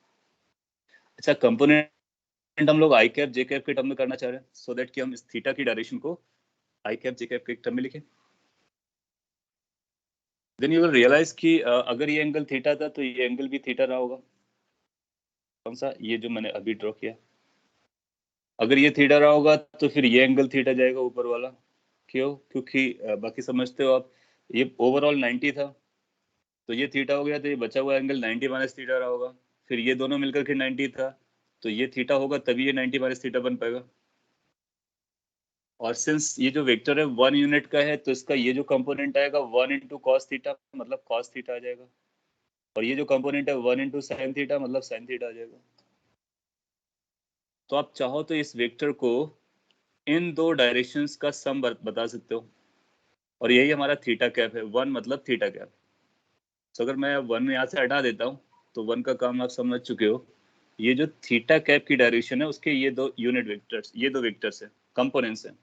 अच्छा, कंपोनेंट हम लोग आई कैप जे कैप के टर्म में करना चाह रहे हैं सो दैट कि हम इस थीटा की डायरेक्शन को आई कैप जे कैप के टर्म में लिखें। देन यू विल रियलाइज कि अगर ये एंगल थीटा था तो ये एंगल भी थीटा रहा होगा। कौन सा, ये जो मैंने अभी ड्रॉ किया, अगर ये थीटा रहा होगा तो फिर ये एंगल थीटा जाएगा ऊपर वाला। क्यों? क्योंकि बाकी समझते हो आप, ये ओवरऑल 90 था, तो ये थीटा हो गया, तो ये बचा हुआ एंगल 90 माइनस थीटा रहा होगा। फिर ये दोनों मिलकर के 90 था, तो ये थीटा होगा, तभी ये 90 माइनस थीटा बन पाएगा। और सिंस ये जो वेक्टर है 1 यूनिट का है, तो इसका ये जो कंपोनेंट आएगा 1 इंटू कॉस थीटा, मतलब कॉस थीटा आ जाएगा। और ये जो कंपोनेंट है 1 इंटू साइन थीटा, मतलब साइन थीटा आ जाएगा। तो आप चाहो तो इस वेक्टर को इन दो डायरेक्शंस का सम बता सकते हो, और यही हमारा थीटा कैप है, 1 मतलब थीटा कैप। तो अगर मैं 1 यहाँ से हटा देता हूँ, तो 1 का काम आप समझ चुके हो। ये जो थीटा कैप की डायरेक्शन है, उसके ये दो यूनिट वेक्टर्स, ये दो वेक्टर्स है, कंपोनेंट्स हैं।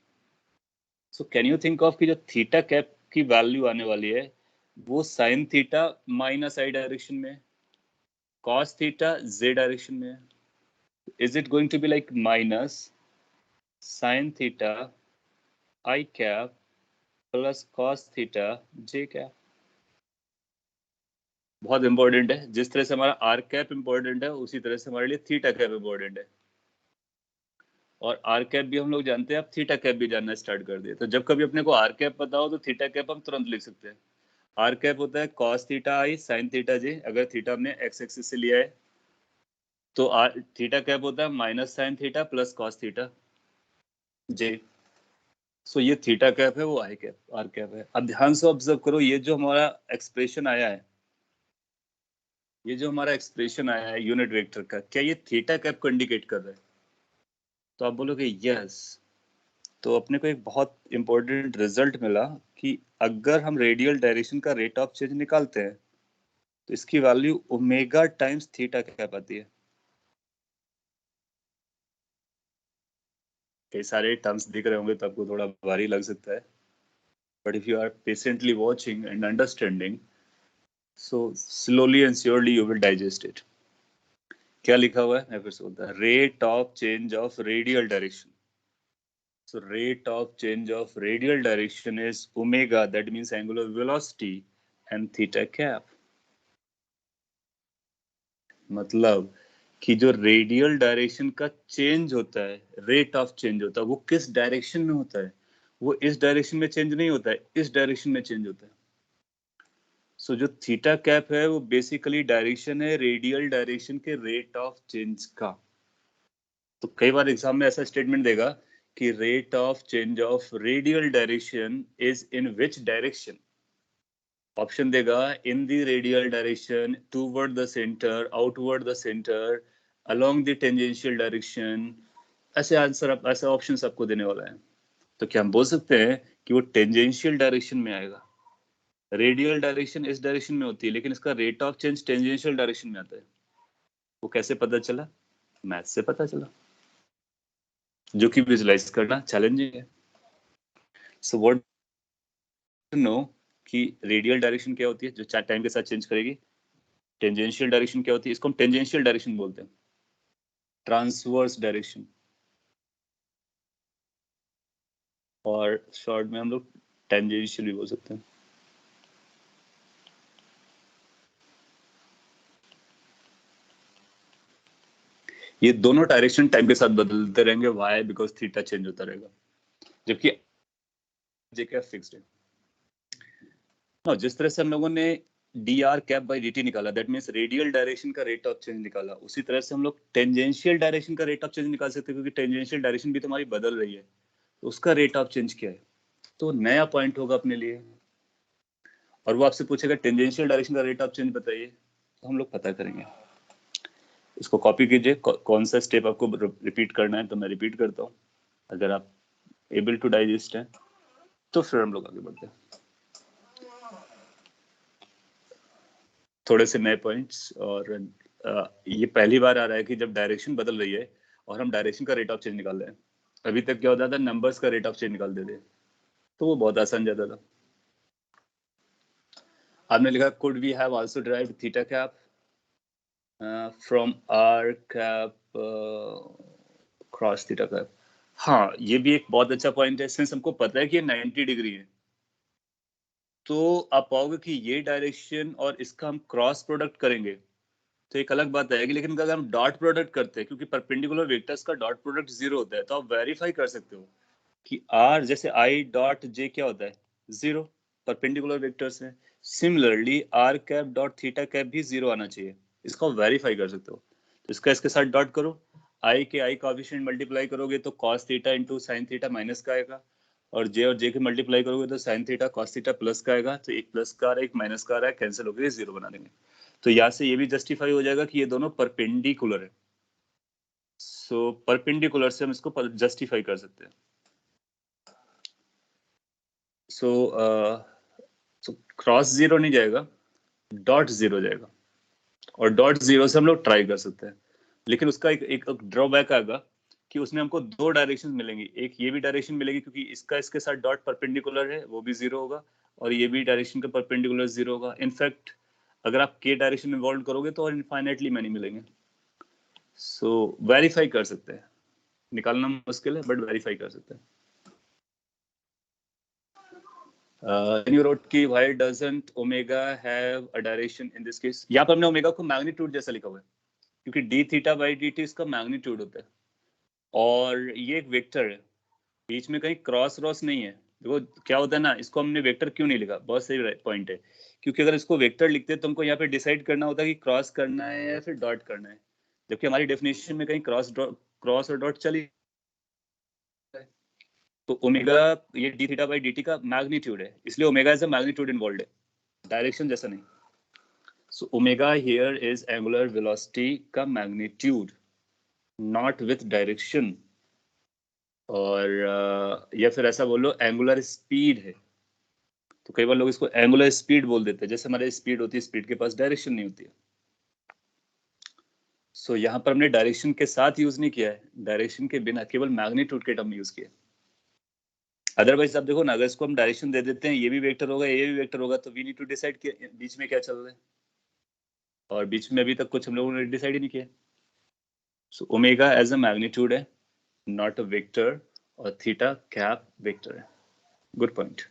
So can you think of कि जो थीटा कैप की वैल्यू आने वाली है, वो sine theta minus i direction में, कॉस थीटा जे डायरेक्शन में है। Is it going to be like minus sine theta i cap plus cos theta j cap? बहुत इंपॉर्टेंट है। जिस तरह से हमारा आर कैप इंपॉर्टेंट है, उसी तरह से हमारे लिए थीटा कैप इंपॉर्टेंट है। और आर कैप भी हम लोग जानते हैं, आप थीटा कैप भी जानना स्टार्ट कर दिए। तो जब कभी अपने को आर कैप पता हो, तो थीटा कैप हम तुरंत लिख सकते हैं। आर कैप होता है कॉस थीटा आई साइन थीटा जे, अगर थीटा हमने एक्स एक्सिस से लिया है। तो आर थीटा कैप होता है minus sine theta plus cos theta j. So ये थीटा कैप है, वो आई कैप आर कैप है। अब ध्यान से ऑब्जर्व करो, ये जो हमारा एक्सप्रेशन आया है, ये जो हमारा एक्सप्रेशन आया है यूनिट वेक्टर का, क्या ये थीटा कैप को इंडिकेट कर रहा है? तो आप बोलोगे यस। तो अपने को एक बहुत इंपॉर्टेंट रिजल्ट मिला कि अगर हम रेडियल डायरेक्शन का रेट ऑफ चेंज निकालते हैं, तो इसकी value omega times theta cap आती है। कई सारे टर्म्स दिख रहे होंगे तो आपको थोड़ा भारी लग सकता है, but if you are patiently watching and understanding, so slowly and surely you will digest it. क्या लिखा हुआ है, मैं फिर से बोलता हूँ, rate of change of radial direction. So rate of change of radial direction is omega, that means angular velocity, and theta cap. मतलब कि जो रेडियल डायरेक्शन का चेंज होता है, रेट ऑफ चेंज होता है, वो किस डायरेक्शन में होता है? वो इस डायरेक्शन में चेंज नहीं होता है, इस डायरेक्शन में चेंज होता है। सो जो थीटा कैप है, वो बेसिकली डायरेक्शन है रेडियल डायरेक्शन के रेट ऑफ चेंज का। तो कई बार एग्जाम में ऐसा स्टेटमेंट देगा कि rate of change of radial direction is in which direction. Option देगा in the radial direction, toward the centre, outward the centre, along the tangential direction. ऐसे आंसर, ऐसे ऑप्शंस आपको देने वाला है। तो क्या हम बोल सकते हैं कि वो टेंजेंशियल डायरेक्शन में आएगा? रेडियल डायरेक्शन इस डायरेक्शन में होती है, लेकिन इसका rate of change tangential direction में आता है। वो कैसे पता चला? मैथ से पता चला, जो कि विजुलाइज करना चैलेंजिंग है। सो व्हाट टू नो कि रेडियल डायरेक्शन क्या होती है, जो टाइम के साथ चेंज करेगी। टेंजेंशियल डायरेक्शन क्या होती है? इसको हम टेंजेंशियल डायरेक्शन बोलते हैं, ट्रांसवर्स डायरेक्शन, और शॉर्ट में हम लोग टेंजेंशियल भी बोल सकते हैं। ये दोनों डायरेक्शन टाइम के साथ बदलते रहेंगे, वाई बिकॉज थीटा चेंज होता रहेगा, जबकि जे कैप फिक्स्ड है। जिस तरह से हम लोगों ने D r cap by D T निकाला, दैट मीन्स रेडियल डायरेक्शन का रेट ऑफ चेंज निकाला, उसी तरह से हम लोग टेंजेंशियल डायरेक्शन का रेट ऑफ चेंज निकाल सकते हैं, क्योंकि टेंजेंशियल डायरेक्शन भी तुम्हारी बदल रही है, तो उसका रेट ऑफ चेंज क्या है? तो नया पॉइंट होगा अपने लिए, और वो आपसे पूछेगा टेंजेंशियल डायरेक्शन का रेट ऑफ चेंज बताइए, तो हम लोग पता करेंगे। इसको कॉपी कीजिए, कौन सा स्टेप आपको रिपीट करना है, तो मैं रिपीट करता हूँ। अगर आप एबल टू डाइजेस्ट हैं, तो फिर हम लोग आगे बढ़ते हैं। थोड़े से नए पॉइंट्स, और ये पहली बार आ रहा है कि जब डायरेक्शन बदल रही है और हम डायरेक्शन का रेट ऑफ चेंज निकाल रहे हैं। अभी तक क्या होता था, नंबर्स का रेट ऑफ चेंज निकाल देते, तो वो बहुत आसान जाता था। आपने लिखा could we have also derived theta cap from r cap cross theta cap. हाँ, ये भी एक बहुत अच्छा पॉइंट है। सिंस हमको पता है कि ये 90 डिग्री है, तो आप पाओगे कि ये डायरेक्शन और इसका हम क्रॉस प्रोडक्ट करेंगे, तो एक अलग बात आएगी। लेकिन अगर हम डॉट प्रोडक्ट करते हैं, क्योंकि परपेंडिकुलर वेक्टर्स का डॉट प्रोडक्ट 0 होता है, तो आप वेरीफाई कर सकते हो कि r जैसे i डॉट j क्या होता है, 0 परपेंडिकुलर वेक्टर्स में। Similarly r cap dot theta cap भी 0 आना चाहिए, इसको वेरीफाई कर सकते हो। तो इसका इसके साथ डॉट करो, i के i कोएफिशिएंट मल्टीप्लाई करोगे तो cos theta into sine theta minus का आएगा, और j और j के मल्टीप्लाई करोगे तो sine theta cos theta plus का आएगा। तो एक प्लस का आ रहा है, एक माइनस का आ रहा है, कैंसिल होकर 0 बना देंगे। तो यहाँ से ये भी जस्टिफाई हो जाएगा कि ये दोनों परपेंडिकुलर है। सो परपेंडिकुलर से हम इसको जस्टिफाई कर सकते हैं। सो क्रॉस 0 नहीं जाएगा, डॉट 0 जाएगा, और डॉट 0 से हम लोग ट्राई कर सकते हैं। लेकिन उसका एक ड्रॉबैक आएगा कि उसमें हमको दो डायरेक्शन मिलेंगी। एक ये भी डायरेक्शन मिलेगी क्योंकि इसका इसके साथ डॉट परपेंडिकुलर है, वो भी 0 होगा, और ये भी डायरेक्शन का परपेंडिकुलर 0 होगा। इनफैक्ट अगर आप के डायरेक्शन में इन्वॉल्व करोगे तो और इनफाइनाइटली मैनी मिलेंगे। सो वेरीफाई कर सकते हैं, निकालना मुश्किल है बट वेरीफाई कर सकते हैं। You wrote कि why doesn't omega have a direction in this case? यहाँ पर हमने ओमेगा को मैग्नीट्यूड जैसा लिखा हुआ है, क्योंकि D theta by D T इसका मैग्नीट्यूड होता है, और ये एक वेक्टर है, बीच में कहीं क्रॉस क्रॉस नहीं है। देखो क्या होता है ना, इसको हमने वेक्टर क्यों नहीं लिखा, बहुत सही पॉइंट है। क्योंकि अगर इसको वेक्टर लिखते तो हमको यहाँ पे डिसाइड करना होता है कि क्रॉस करना है या फिर डॉट करना है, जबकि हमारी डेफिनेशन में कहीं क्रॉस और डॉट चली। तो ओमेगा ये D theta by D T का मैग्नीट्यूड है, इसलिए omega is a magnitude involve है, डायरेक्शन जैसा नहीं। So omega here is angular velocity का मैग्नीट्यूड, नॉट विथ डायरेक्शन। और या फिर ऐसा बोलो एंगुलर स्पीड है। तो कई बार लोग इसको एंगुलर स्पीड बोल देते हैं, जैसे हमारे स्पीड होती है, स्पीड के पास डायरेक्शन नहीं होती है। सो यहाँ पर हमने डायरेक्शन के साथ यूज नहीं किया है, डायरेक्शन के बिना केवल मैग्नीट्यूड के टर्म यूज किया। अदरवाइज आप देखो ना, अगर इसको हम डायरेक्शन दे देते हैं, ये भी वेक्टर होगा, ये भी वेक्टर होगा, तो वी नीड टू डिसाइड कि बीच में क्या चल रहा है, और बीच में अभी तक कुछ हम लोगों ने डिसाइड ही नहीं किया। So omega as a magnitude है, नॉट अ वेक्टर, और थीटा कैप वेक्टर है। Good point.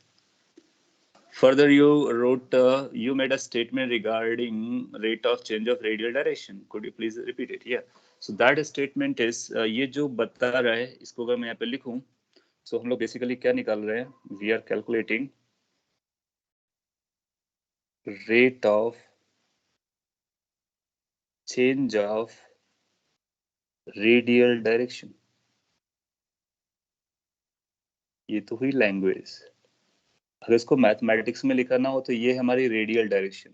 Further, you wrote, you made a statement regarding rate of change of radial direction. Could you please repeat it? Yeah. So that statement is, ये जो बता रहा है, इसको अगर मैं यहाँ पे लिखूं, so हम लोग basically क्या निकाल रहे हैं? We are calculating rate of change of radial direction. ये तो हुई लैंग्वेज। अगर इसको मैथमेटिक्स में लिखना हो तो ये हमारी रेडियल डायरेक्शन,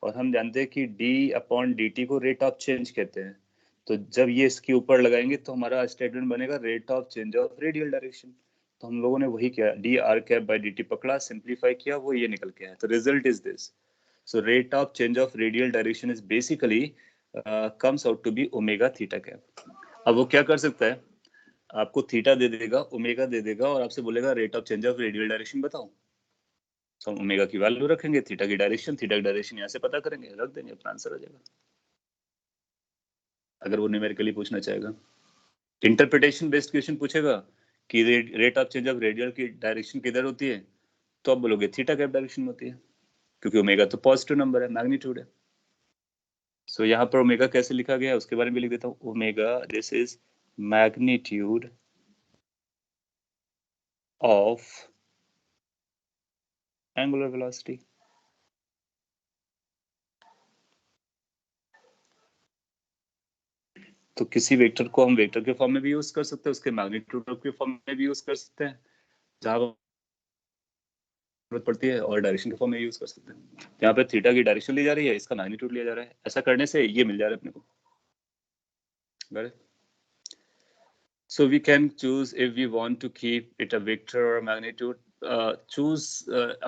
और हम जानते हैं कि d अपॉन डी टी को रेट ऑफ चेंज कहते हैं। तो जब ये इसके ऊपर लगाएंगे तो हमारा स्टेटमेंट बनेगा rate of change of radial direction. तो हम लोगों ने वही किया, d r cap by D t पकड़ा, सिंप्लीफाई किया, वो ये निकल के आया। तो result is this. So rate of change of radial direction is basically comes out to be omega theta cap. अब वो क्या कर सकता है, आपको थीटा दे देगा, ओमेगा दे देगा, और आपसे बोलेगा rate of change of radial direction बताओ। तो हम ओमेगा की वैल्यू रखेंगे, थीटा की डायरेक्शन यहाँ से पता करेंगे, रख देंगे, अपना आंसर आ जाएगा। अगर वो न्यूमेरिकली पूछना चाहेगा, इंटरप्रिटेशन बेस्ड क्वेश्चन पूछेगा कि rate of change of radial की डायरेक्शन किधर होती है, तो आप बोलोगे थीटा कैप डायरेक्शन में होती है, क्योंकि ओमेगा तो पॉजिटिव नंबर है, मैग्नीट्यूड है। सो यहाँ पर ओमेगा कैसे लिखा गया है उसके बारे में लिख देता हूँ। Omega, this is magnitude of angular velocity. तो किसी वेक्टर को हम वेक्टर के फॉर्म में भी यूज कर सकते हैं, उसके मैग्नीट्यूड के फॉर्म में भी यूज कर सकते हैं जहां जरूरत पड़ती है, और डायरेक्शन के फॉर्म में यूज कर सकते हैं। यहाँ पे थीटा की डायरेक्शन ली जा रही है, इसका मैग्नीट्यूड लिया जा रहा है, ऐसा करने से ये मिल जा रहा है अपने को। So we can choose if we want to keep it a vector or magnitude. I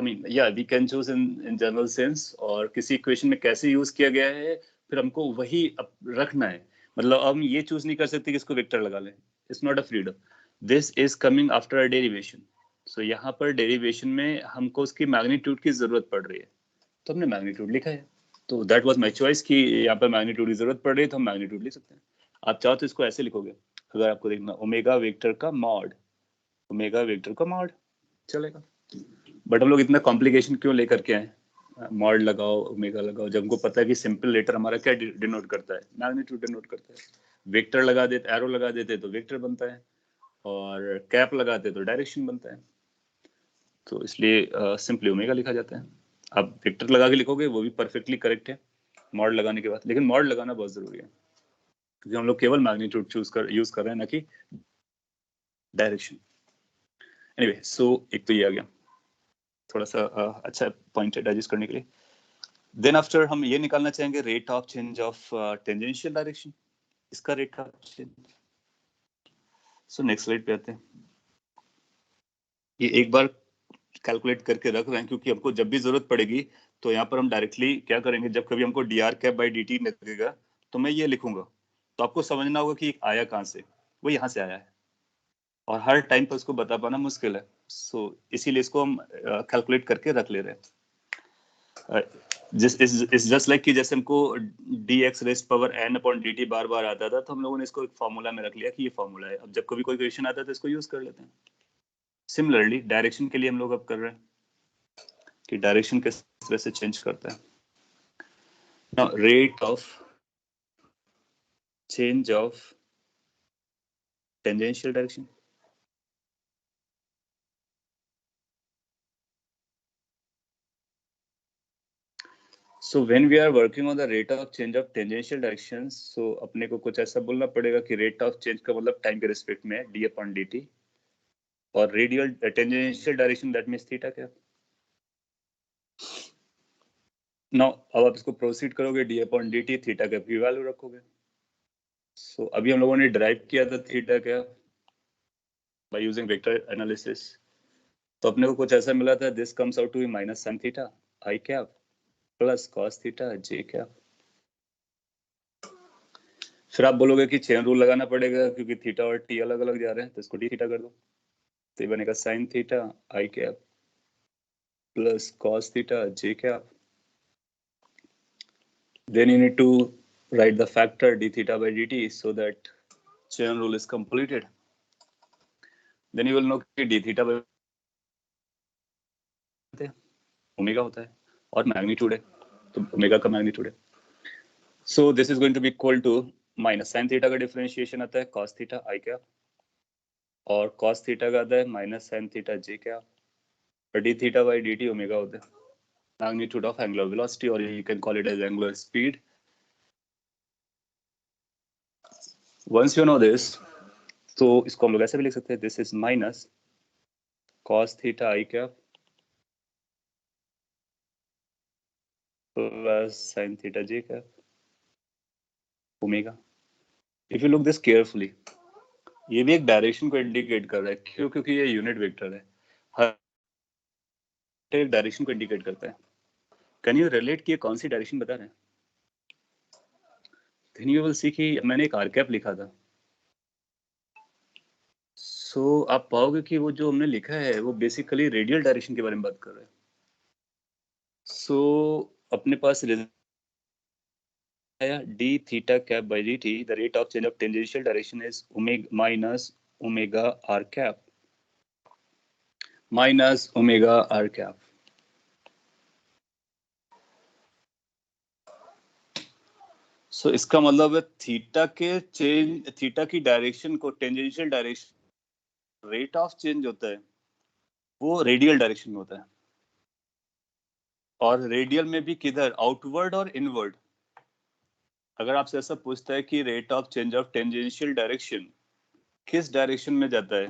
mean, yeah, we can choose in general sense, और किसी इक्वेशन में कैसे यूज किया गया है फिर हमको वही रखना है। मतलब हम ये चूज नहीं कर सकते कि इसको वेक्टर लगा लें, it's not a freedom, this is coming after a derivation. So यहाँ पर डेरिवेशन में हमको उसकी मैग्नीट्यूड की जरूरत पड़ रही है, तो हमने मैग्नीट्यूड लिखा है। तो दैट वाज माय चॉइस कि यहाँ पर मैग्नीट्यूड की जरूरत पड़ रही है, तो हम मैग्नीट्यूड लिख सकते हैं। आप चाहो तो इसको ऐसे लिखोगे, अगर आपको देखना ओमेगा वेक्टर का मॉड, ओमेगा वेक्टर का मॉड चलेगा। बट हम लोग इतना कॉम्प्लिकेशन क्यों लेकर के आए, मॉड लगाओ, ओमेगा लगाओ, जब हमको पता है कि सिंपल लेटर हमारा क्या डिनोट करता है, मैग्नीट्यूड डिनोट करता है। वेक्टर लगा देते, एरो लगा देते तो वेक्टर बनता है, और कैप लगाते तो डायरेक्शन बनता है। तो इसलिए सिंपली ओमेगा लिखा जाता है। आप वेक्टर लगा के लिखोगे वो भी परफेक्टली करेक्ट है मॉड लगाने के बाद, लेकिन मॉड लगाना बहुत जरूरी है क्योंकि हम लोग केवल मैग्नीट्यूड यूज कर रहे हैं, ना कि डायरेक्शन। एनीवे, सो एक तो ये आ गया थोड़ा सा अच्छा पॉइंट है डाइजेस्ट करने के लिए। देन आफ्टर हम ये निकालना चाहेंगे rate of change of tangential direction, इसका rate of change. So next slide पे आते हैं। ये एक बार कैलकुलेट करके रख रहे हैं क्योंकि हमको जब भी जरूरत पड़ेगी तो यहाँ पर हम डायरेक्टली क्या करेंगे, जब कभी हमको D r cap by D t लगेगा तो मैं ये लिखूंगा, तो आपको समझना होगा कि आया कहाँ से, वो यहाँ से आया है, और हर टाइम पर उसको बता पाना मुश्किल है। सो इसीलिए इसको हम कैलकुलेट करके रख ले रहे हैं। इस जस्ट लाइक कि जैसे हमको d x raised power n upon D t बार बार आता था, तो हम लोगों ने इसको एक फॉर्मूला में रख लिया कि ये फॉर्मूला है, अब जब कभी कोई क्वेश्चन आता है तो इसको यूज कर लेते हैं। सिमिलरली डायरेक्शन के लिए हम लोग अब कर रहे हैं कि डायरेक्शन किस तरह से चेंज करता है। Now rate of change of tangential direction. So when we are working on the rate of change of tangential directions, so अपने को कुछ ऐसा बोलना पड़ेगा कि rate of change का मतलब टाइम के रिस्पेक्ट में है d upon dt, और radial tangential direction that means theta क्या। नाउ अब आप इसको प्रोसीड करोगे d upon dt, थीटा का भी वैल्यू रखोगे। सो अभी हम लोगों ने डिराइव किया था थीटा क्या बाय यूजिंग वेक्टर एनालिसिस, तो अपने को कुछ ऐसा मिला था, this comes out to be minus sin theta i cap plus cos theta j cap. फिर आप बोलोगे कि चेन रूल लगाना पड़ेगा क्योंकि थीटा और टी अलग अलग जा रहे हैं, तो इसको डी थीटा कर दो, तो ये बनेगा sine theta i cap plus cos theta j cap. Then you need to write the factor d theta by dt so that chain rule is completed. Then you will know कि d theta by omega होता है और magnitude है, तो omega का magnitude है। So this is going to be equal to minus sine theta का differentiation आता है कॉस थीटा आई कैप, और कॉस थीटा का आता है minus sine theta j cap, और d theta by D t omega होता है magnitude of angular velocity, or you can call it as angular speed. Once you know this, तो इसको हम लोग ऐसे भी लिख सकते हैं, this is minus cos theta I cap plus sin theta j cap omega. If you look this carefully, ये भी एक डायरेक्शन को इंडिकेट कर रहा है, क्यों? क्योंकि ये यूनिट वेक्टर है, हर एक डायरेक्शन को इंडिकेट करता है। कैन यू रिलेट कि ये कौन सी डायरेक्शन बता रहे हैं? Then you will see कि मैंने एक आर कैप लिखा था, सो आप पाओगे कि वो जो हमने लिखा है वो बेसिकली रेडियल डायरेक्शन के बारे में बात कर रहा है। सो अपने पास d theta cap by dt, the rate of change of tangential direction is omega minus omega r cap minus omega r cap. So इसका मतलब है थीटा के चेंज, थीटा की डायरेक्शन को tangential direction rate of change होता है वो radial direction में होता है, और रेडियल में भी किधर, आउटवर्ड और इनवर्ड। अगर आपसे ऐसा पूछता है कि rate of change of tangential direction किस डायरेक्शन में जाता है,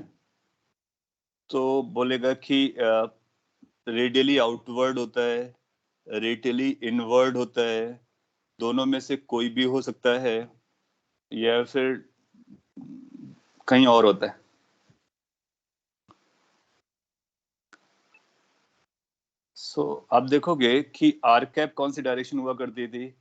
तो बोलेगा कि रेडियली आउटवर्ड होता है, रेडियली इनवर्ड होता है, दोनों में से कोई भी हो सकता है, या फिर कहीं और होता है। सो आप देखोगे कि आर कैप कौन सी डायरेक्शन हुआ करती थी,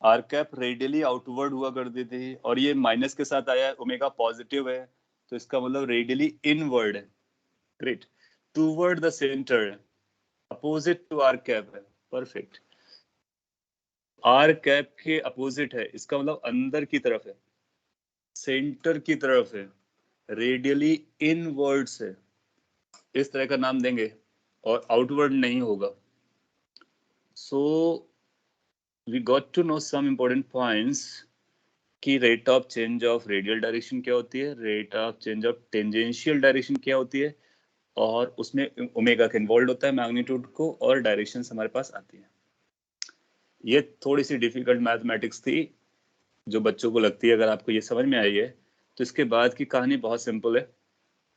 आर कैप रेडियली आउटवर्ड हुआ करती थी, और ये माइनस के साथ आया है, ओमेगा पॉजिटिव है, तो इसका मतलब रेडियली इनवर्ड है। ग्रेट, टूवर्ड द सेंटर है, अपोजिट टू आर कैप है, परफेक्ट। आर कैप के अपोजिट है, इसका मतलब अंदर की तरफ है, सेंटर की तरफ है, रेडियली इनवर्ड्स है, इस तरह का नाम देंगे, और आउटवर्ड नहीं होगा। So we got to know some important points कि rate of change of radial direction क्या होती है, rate of change of tangential direction क्या होती है, और उसमें ओमेगा का इन्वॉल्व होता है मैग्नीट्यूड को, और डायरेक्शन हमारे पास आती है। ये थोड़ी सी डिफिकल्ट मैथमेटिक्स थी जो बच्चों को लगती है। अगर आपको ये समझ में आई है तो इसके बाद की कहानी बहुत सिंपल है,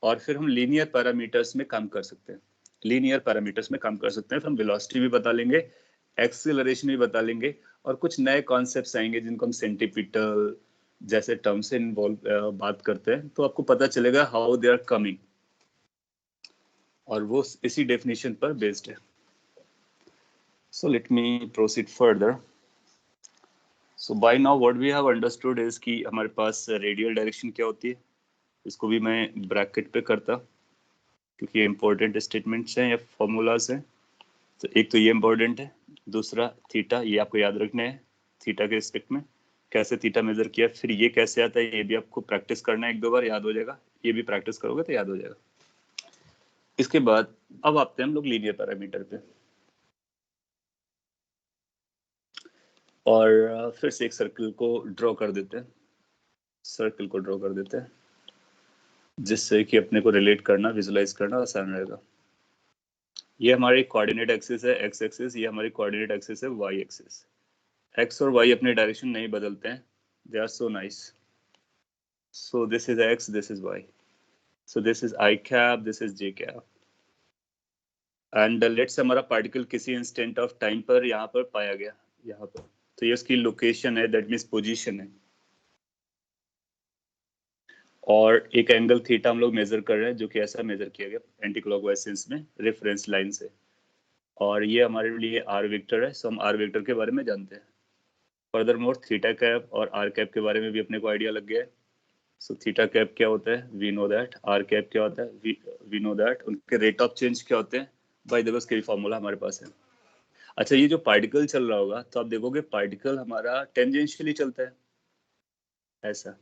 और फिर हम लीनियर पैरामीटर्स में काम कर सकते हैं। लीनियर पैरामीटर्स में काम कर सकते हैं, फिर हम वेलोसिटी भी बता लेंगे, एक्सीलरेशन भी बता लेंगे, और कुछ नए कॉन्सेप्ट्स आएंगे जिनको हम सेंटीपिटल जैसे टर्म से इन्वॉल्व बात करते हैं, तो आपको पता चलेगा हाउ दे आर कमिंग, और वो इसी डेफिनेशन पर बेस्ड है। So let me proceed further. So by now what we have understood is कि हमारे पास रेडियल डायरेक्शन क्या होती है। इसको भी मैं ब्रैकेट पे करता क्योंकि ये इंपॉर्टेंट स्टेटमेंट्स हैं या फॉर्मूलाज हैं। तो एक तो ये इंपॉर्टेंट है, दूसरा थीटा, ये आपको याद रखना है थीटा के रिस्पेक्ट में कैसे थीटा मेजर किया, फिर ये कैसे आता है ये भी आपको प्रैक्टिस करना है, एक दो बार याद हो जाएगा, ये भी प्रैक्टिस करोगे तो याद हो जाएगा। इसके बाद अब आते हैं हम लोग लीनियर पैरामीटर पे, और फिर से एक सर्कल को ड्रॉ कर देते हैं, सर्कल को ड्रॉ कर देते हैं जिससे कि अपने को रिलेट करना, विजुलाइज करना आसान रहेगा। ये हमारी कोऑर्डिनेट एक्सिस है एक्स एक्सिस, ये हमारी कोऑर्डिनेट एक्सिस है वाई एक्सिस। एक्स और वाई अपने डायरेक्शन नहीं बदलते हैं, they are so nice. So this is x, this is y. So this is I cap, this is j cap. And let's say हमारा particle किसी instant of time पर यहाँ पर पाया गया, यहाँ पर, तो ये उसकी लोकेशन है, दैट मीन्स पोजीशन है। और एक एंगल थीटा हम लोग मेजर कर रहे हैं जो कि ऐसा मेजर किया गया एंटी क्लॉकवाइज सेंस में रेफरेंस लाइन से, और ये हमारे लिए आर वेक्टर है। सो हम आर वेक्टर के बारे में जानते हैं। फर्दर मोर थीटा कैप और आर कैप के बारे में भी अपने को आइडिया लग गया है। सो थीटा कैप क्या होता है, we know that. R cap क्या होता है, वी नो दैट। उनके रेट ऑफ चेंज क्या होते हैं, बाय द वे उसके भी फॉर्मूला हमारे पास है। अच्छा, ये जो पार्टिकल चल रहा होगा तो आप देखोगे पार्टिकल हमारा टेंजेंशियली चलता है ऐसा,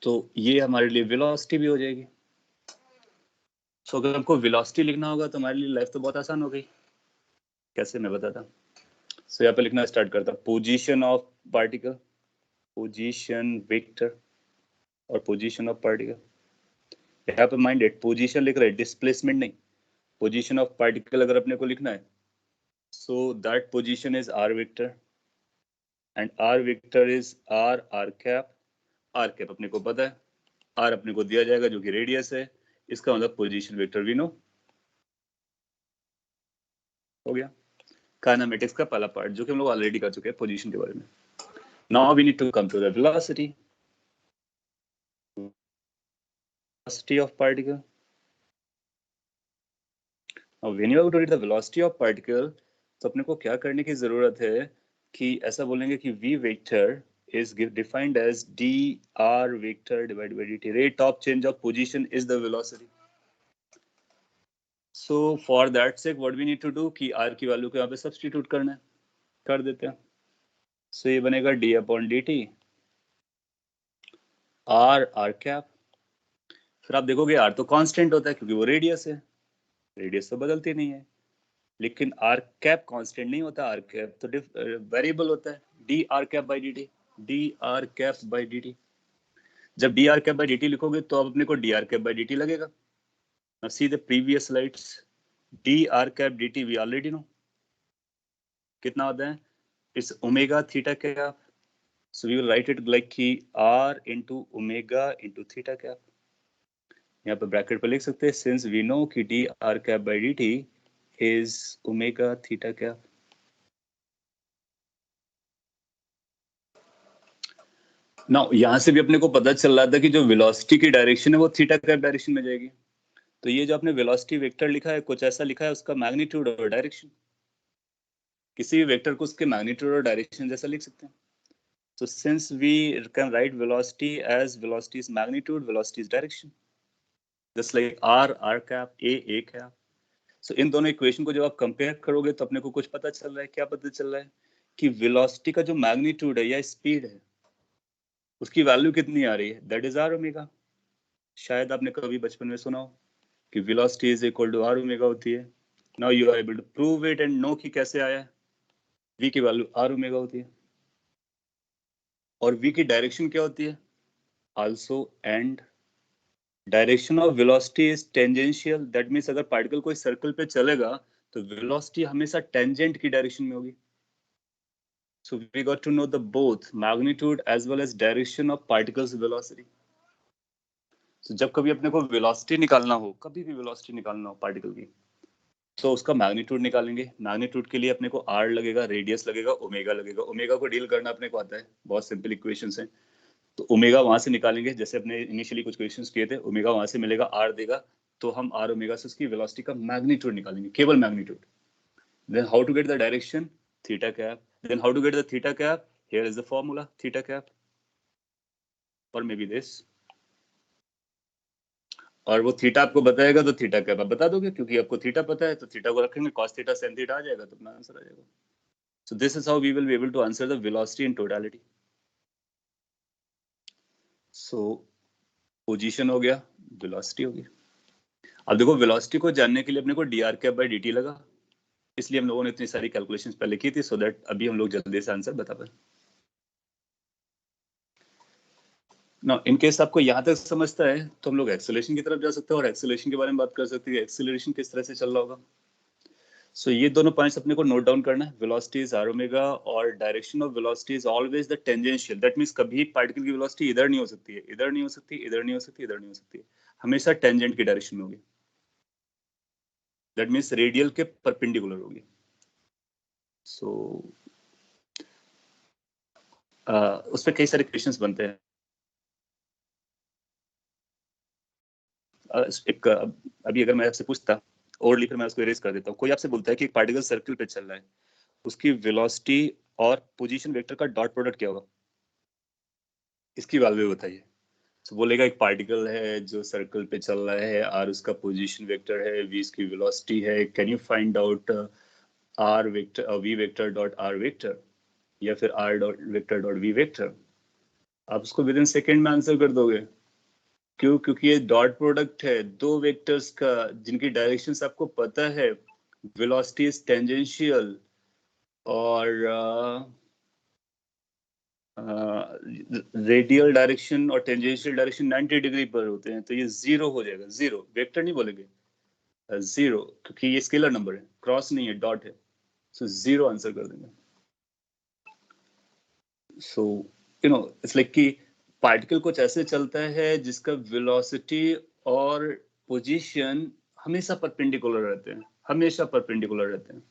तो ये हमारे लिए वेलोसिटी भी हो जाएगी। सो अगर हमको वेलोसिटी लिखना होगा तो हमारे लिए लाइफ तो बहुत आसान हो गई। कैसे, मैं बताता। सो यहाँ पे लिखना स्टार्ट करता, position of particle, position vector और पोजीशन ऑफ पार्टिकल। यहाँ पे माइंडेड पोजीशन लिख रहे हैं, डिस्प्लेसमेंट नहीं। पोजीशन ऑफ पार्टिकल अगर अपने को लिखना है, so that position is r vector and r vector is r cap. R cap अपने को पता है, आर अपने को दिया जाएगा जो कि रेडियस है, इसका मतलब पोजीशन वेक्टर वी नो। हो गया काइनेमेटिक्स का पहला पार्ट जो कि हम लोग ऑलरेडी कर चुके हैं पोजीशन के बारे में। Now we need to come to the velocity, velocity of particle. Now when you have to read the velocity of particle, तो अपने को क्या करने की जरूरत है कि ऐसा बोलेंगे कि v vector is defined as dr vector divided by dt. Rate of change of position is the velocity. So for that sake what we need to do कि r की वैल्यू को यहाँ पे सब्स्टिट्यूट करना है, कर देते हैं। So ये बनेगा d upon dt r cap. फिर आप देखोगे r तो कांस्टेंट होता है क्योंकि वो रेडियस है, रेडियस तो बदलती नहीं है। लेकिन आर कैप कांस्टेंट नहीं होता, आर कैप तो वेरिएबल होता है, d r cap by D t, d r cap by D t. जब d r cap by D t लिखोगे तो अब अपने को d r cap by D t लगेगा। Now see the previous slides, d r cap d t we already know कितना होता है, it's omega theta cap. So we will write it like कि r into omega into theta cap. यहाँ पे bracket पे लिख सकते हैं सिंस वी नो कि D r cap by D T is omega theta cap. ना यहाँ से भी अपने को पता चल रहा था कि जो वेलोसिटी की डायरेक्शन है वो थीटा कैप डायरेक्शन में जाएगी। तो ये जो आपने वेलोसिटी वेक्टर लिखा है कुछ ऐसा लिखा है, उसका मैग्नीट्यूड और डायरेक्शन, किसी भी वेक्टर को उसके मैग्नीट्यूड और डायरेक्शन जैसा लिख सकते हैं। So since we can write velocity as velocity's magnitude, velocity's direction, just like r cap, a cap. So इन दोनों इक्वेशन को जब आप कंपेयर करोगे तो अपने को कुछ पता चल रहा है। क्या पता चल रहा है कि वेलोसिटी का जो मैग्नीट्यूड है या स्पीड है उसकी वैल्यू कितनी आ रही है, दैट इज आर ओमेगा। शायद आपने कभी बचपन में सुना हो कि velocity is equal to r omega होती है। Now you are able to prove it and know कि कैसे आया है। v की वैल्यू r ओमेगा होती है और v की डायरेक्शन क्या होती है, also and direction of velocity is tangential, that means अगर पार्टिकल कोई सर्कल पे चलेगा तो वेलोसिटी हमेशा टेंजेंट की डायरेक्शन में होगी। So we got to know the both magnitude as well as direction of particles velocity. So जब कभी अपने को velocity निकालना हो, कभी भी velocity निकालना हो पार्टिकल की, तो उसका मैग्नीट्यूड निकालेंगे। मैग्नीट्यूड के लिए अपने को r लगेगा, रेडियस लगेगा, ओमेगा लगेगा। ओमेगा को डील करना अपने को आता है, बहुत सिंपल इक्वेशंस हैं। तो ओमेगा वहां से निकालेंगे, जैसे अपने इनिशियली कुछ क्वेश्चंस किए थे। ओमेगा वहां से मिलेगा, r देगा, तो हम r ओमेगा से उसकी वेलोसिटी का मैग्नीट्यूड निकालेंगे, केवल magnitude. Then how to get the direction? Theta cap. Then how to get the theta cap? Here is the formula, theta cap. Or maybe this. और वो थीटा आपको बताएगा तो थीटा कैप आप बता दोगे, क्योंकि आपको थीटा पता है तो थीटा को रखेंगे, cos थीटा sin थीटा आ जाएगा, तो अपना आंसर आ जाएगा। So this is how we will be able to answer the velocity in totality. So position हो गया, velocity हो गई। अब देखो velocity को जानने के लिए अपने को dr cap by dt लगा, इसलिए हम लोगों ने इतनी सारी कैलकुलेशंस पहले की थी, so that अभी हम लोग जल्दी से आंसर बता पाए। ना इन केस आपको यहाँ तक समझता है तो हम लोग एक्सेलरेशन की तरफ जा सकते हैं और एक्सेलरेशन के बारे में बात कर सकते हैं। एक्सेलरेशन किस तरह से चल रहा होगा। सो ये दोनों पॉइंट्स अपने को नोट डाउन करना है। वेलोसिटी इज आर ओमेगा और direction of velocity is always the tangential, that means कभी पार्टिकल की वेलोसिटी इधर नहीं हो सकती है, इधर नहीं हो सकती, इधर नहीं हो सकती, इधर नहीं हो सकती है, हमेशा टेंजेंट की डायरेक्शन में होगी। दैट मींस रेडियल के परपेंडिकुलर होगी। सो उस पर कई सारे क्वेश्चंस बनते हैं। एक अभी अगर मैं आपसे पूछता ओरली, फिर मैं उसको इरेज कर देता हूँ। कोई आपसे बोलता है कि एक पार्टिकल सर्कल पे चल रहा है, उसकी वेलोसिटी और पोजीशन वेक्टर का डॉट प्रोडक्ट क्या होगा, इसकी वैल्यू बताइए। तो बोलेगा एक पार्टिकल है जो सर्कल पे चल रहा है, आर उसका पोजीशन वेक्टर है, वी इसकी वेलोसिटी है, can you find out R vector, V vector dot R vector, या फिर R dot vector dot V vector. आप उसको विद इन सेकेंड में आंसर कर दोगे। क्यों? क्योंकि ये डॉट प्रोडक्ट है दो वेक्टर्स का जिनकी डायरेक्शंस आपको पता है। वेलोसिटी इज टेंजेंशियल और रेडियल डायरेक्शन और टेंजेंशियल डायरेक्शन 90 डिग्री पर होते हैं, तो ये जीरो हो जाएगा। जीरो वेक्टर नहीं बोलेंगे, जीरो, क्योंकि ये स्केलर नंबर है, क्रॉस नहीं है, डॉट है। सो जीरो आंसर कर देंगे। So you know it's like कि पार्टिकल कुछ ऐसे चलता है जिसका वेलोसिटी और पोजीशन हमेशा परपेंडिकुलर रहते हैं, हमेशा परपेंडिकुलर रहते हैं,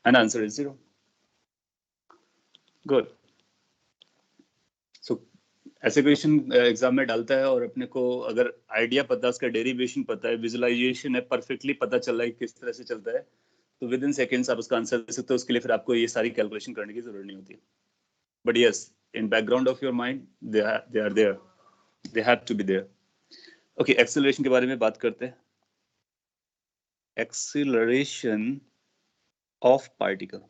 and answer is zero. Good. So ऐसे क्वेश्चन एग्जाम में डालता है और अपने को अगर आइडिया पता है, उसका डेरिवेशन पता है, विजुअलाइजेशन है, परफेक्टली पता चल रहा है किस तरह से चलता है, तो विद इन सेकेंड्स आप उसका आंसर दे सकते हो। उसके लिए फिर आपको ये सारी कैलकुलेशन करने की जरूरत नहीं होती। But yes, in background of your mind they are there, they have to be there. Okay, acceleration के बारे में बात करते हैं। Acceleration of particle.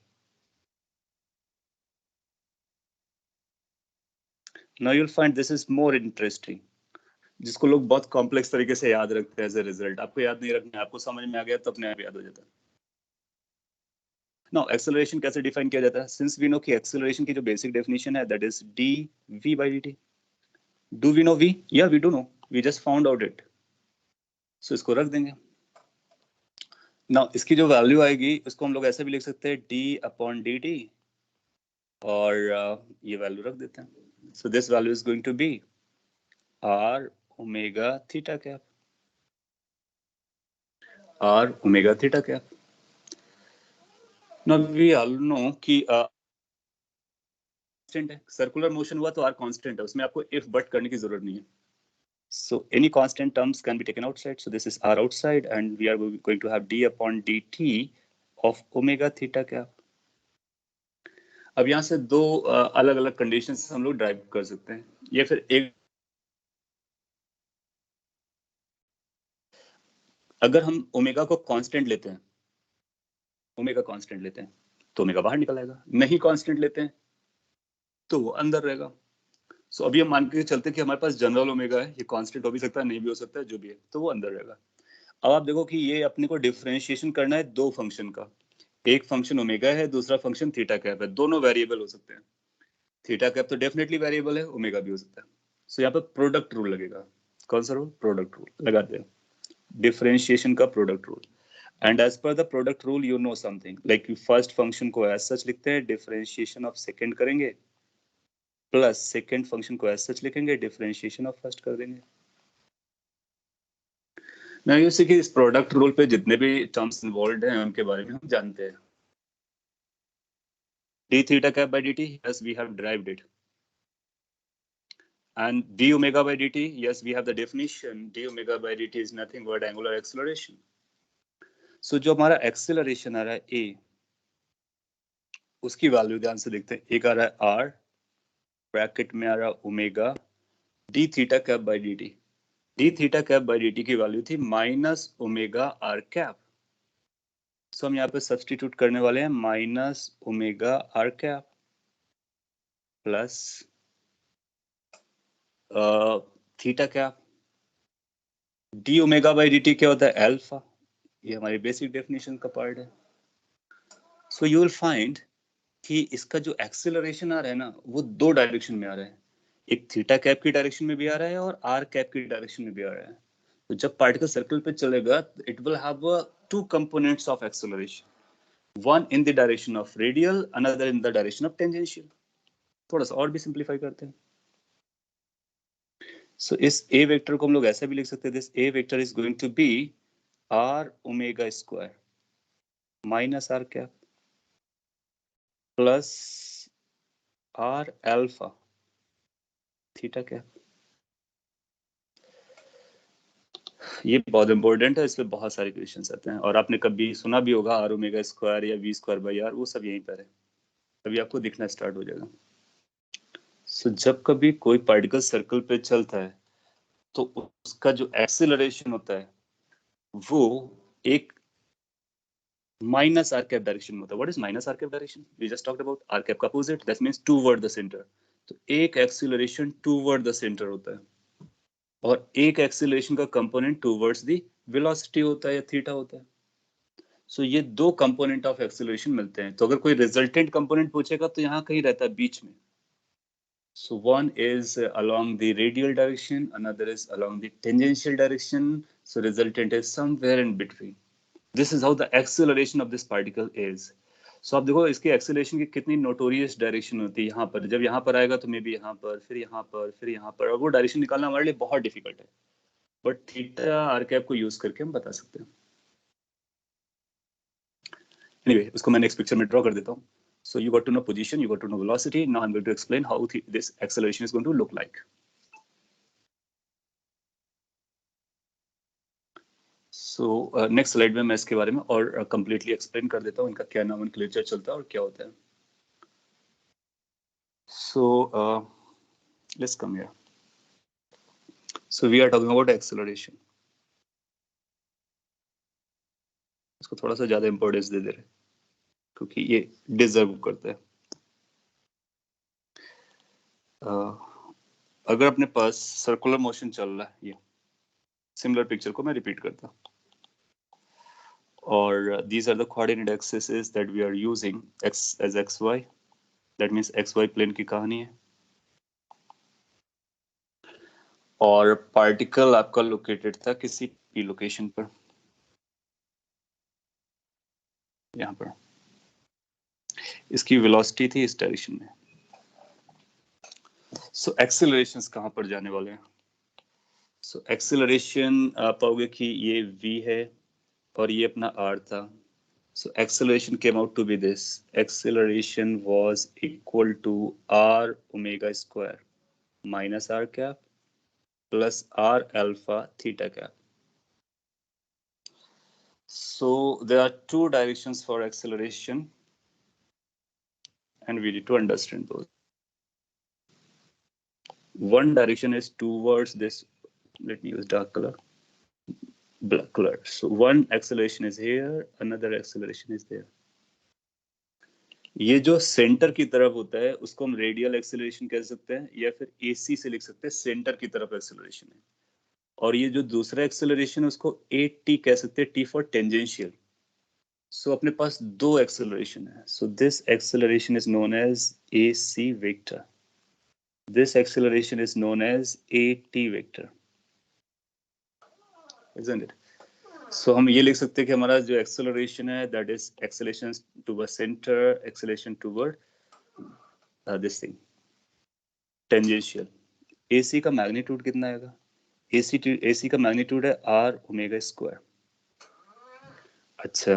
Now you will find this is more interesting, जिसको लोग बहुत कॉम्प्लेक्स तरीके से याद रखते हैं एज ए रिजल्ट। आपको याद नहीं रखना है, आपको समझ में आ गया तो अपने आप याद हो जाता है। नाउ एक्सेलरेशन कैसे डिफाइन किया जाता है? सिंस वी नो कि एक्सेलरेशन की जो बेसिक डेफिनेशन है that is d v by dt। Do we know we? या we do know, we just found out it. So इसको रख देंगे। नाउ इसकी जो वैल्यू आएगी उसको हम लोग ऐसे भी लिख सकते हैं d अपॉन dt, और ये वैल्यू रख देते हैं। So this value is going to be r omega theta cap, r omega theta cap. Now we all know कि कांस्टेंट है, सर्कुलर मोशन हुआ तो r कांस्टेंट है, उसमें आपको if but करने की जरूरत नहीं है। So any constant terms can be taken outside. So this is r outside and we are going to have d upon dt of omega theta cap. अब यहाँ से दो अलग अलग कंडीशंस हम लोग ड्राइव कर सकते हैं, या फिर एक, अगर हम ओमेगा को कांस्टेंट लेते हैं, ओमेगा कांस्टेंट लेते हैं तो ओमेगा बाहर निकल आएगा, नहीं कांस्टेंट लेते हैं तो वो अंदर रहेगा। सो अभी हम मान के चलते हैं कि हमारे पास जनरल ओमेगा है, ये कांस्टेंट हो भी सकता है, नहीं भी हो सकता है, जो भी है, तो वो अंदर रहेगा। अब आप देखो कि ये अपने को डिफरेंशिएशन करना है दो फंक्शन का, एक फंक्शन ओमेगा है, दूसरा फंक्शन थीटा कैप है, दोनों वेरिएबल हो सकते हैं। थीटा कैप तो डेफिनेटली वेरिएबल है, ओमेगा भी हो सकता है। सो यहाँ पे प्रोडक्ट रूल लगेगा। कौन सा रूल? प्रोडक्ट रूल लगाते हैं, डिफरेंशिएशन का product rule. And as per the product rule you know something, like first function को एज सच लिखते हैं, डिफरेंशिएशन ऑफ सेकंड करेंगे, प्लस सेकंड फंक्शन को एज सच लिखेंगे, डिफरेंशिएशन ऑफ फर्स्ट कर देंगे। ना यू सी कि इस प्रोडक्ट रूल पे जितने भी टर्म्स इन्वॉल्व हैं उनके बारे में हम जानते हैं। d theta cap by dt, yes we have derived it. And d omega by dt, yes we have the definition, d omega by dt is nothing but angular acceleration. So जो हमारा acceleration आ रहा है a, उसकी value ध्यान से देखते हैं। एक आ रहा है r, ब्रैकेट में आ रहा है omega d theta cap by dt। d theta cap by dt की वैल्यू थी माइनस ओमेगा r cap। सो हम यहाँ पे सब्सटीट्यूट करने वाले हैं minus omega r cap plus theta cap. D omega by D t क्या होता है? अल्फा। ये हमारी बेसिक डेफिनेशन का पार्ट है। सो यू विल फाइंड कि इसका जो एक्सेलरेशन आ रहा है ना, वो दो डायरेक्शन में आ रहा है। एक थीटा कैप की डायरेक्शन में भी आ रहा है और आर कैप की डायरेक्शन में भी आ रहा है। तो जब पार्टिकल सर्कल पे चलेगा, it will have two components of acceleration, one in the direction of radial, another in the direction of tangential. थोड़ा सा और भी सिंप्लीफाई करते हैं। सो इस ए वेक्टर को हम लोग ऐसा भी लिख सकते हैं, this a vector is going to be R omega square minus are cap plus R alpha theta cap. ये बहुत इंपॉर्टेंट है, इसमें बहुत सारे क्वेश्चंस आते हैं, और आपने कभी सुना भी होगा आर ओमेगा स्क्वायर या वी स्क्वायर बाई आर, वो सब यहीं पर है, अभी आपको दिखना स्टार्ट हो जाएगा। सो जब कभी कोई पार्टिकल सर्कल पे चलता है तो उसका जो एक्सेलरेशन होता है वो एक माइनस आर कैप डायरेक्शन में होता है। What is minus are cap direction? We just talked about r cap का opposite, that means toward the centre. तो एक एक्सेलरेशन टूवर्ड द सेंटर होता है और एक एक्सेलरेशन का कंपोनेंट टूवर्ड्स द वेलोसिटी होता है या थीटा होता है। सो ये दो कंपोनेंट ऑफ एक्सेलरेशन मिलते हैं। तो अगर कोई रिजल्टेंट कंपोनेंट पूछेगा तो यहाँ कहीं रहता है बीच में। So one is along the radial direction, another is along the tangential direction. So resultant is somewhere in between. This is how the acceleration of this particle is. So आप देखो इसकी एक्सेलरेशन की कितनी नोटोरियस डायरेक्शन होती है। यहाँ पर जब यहाँ पर आएगा तो मे बी यहाँ पर, फिर यहाँ पर, फिर यहाँ पर, और वो डायरेक्शन निकालना हमारे लिए बहुत डिफिकल्ट है, बट थीटा आर कैप को यूज करके हम बता सकते हैं। Anyway, उसको मैं नेक्स्ट पिक्चर में ड्रॉ कर देता हूँ। So you got to know position, you got to know velocity. Now I'm going to explain how this acceleration is going to look like. So next slide में मैं इसके बारे में और completely explain कर देता हूँ, इनका क्या nomenclature चलता है और क्या होता है। So let's come here. So we are talking about acceleration. इसको थोड़ा सा ज्यादा इंपॉर्टेंस दे रहे हैं क्योंकि ये डिजर्व करता है। अगर अपने पास सर्कुलर मोशन चल रहा है, ये सिमिलर पिक्चर को मैं रिपीट करता हूँ, और these are the coordinate axes that we are using, x as xy, that means xy plane की कहानी है, और पार्टिकल आपका लोकेटेड था किसी p लोकेशन पर, यहाँ पर। इसकी वेलोसिटी थी इस डायरेक्शन में। सो एक्सेलरेशंस कहाँ पर जाने वाले हैं? सो एक्सेलरेशन आप पाओगे कि ये v है और ये अपना r था। So acceleration came out to be this. Acceleration was equal to r omega square minus r cap plus r alpha theta cap. So there are two directions for acceleration and we need to understand those. One direction is towards this, let me use dark color, black color. So one acceleration is here, another acceleration is there. ये जो centre की तरफ होता है उसको हम radial acceleration कह सकते हैं, या फिर एसी से लिख सकते हैं, सेंटर की तरफ एक्सेलरेशन है। और ये जो दूसरा एक्सेलरेशन है उसको AT कह सकते हैं, T फॉर टेंजेंशियल। सो अपने पास दो एक्सेलरेशन है, so this acceleration is known as AC vector, this acceleration is known as AT vector, isn't it? So हम ये लिख सकते हैं कि हमारा जो एक्सेलरेशन है that is acceleration toward centre, acceleration toward this thing tangential. AC का मैग्नीट्यूड कितना आएगा? AC का मैग्नीट्यूड है R ओमेगा स्क्वायर। अच्छा,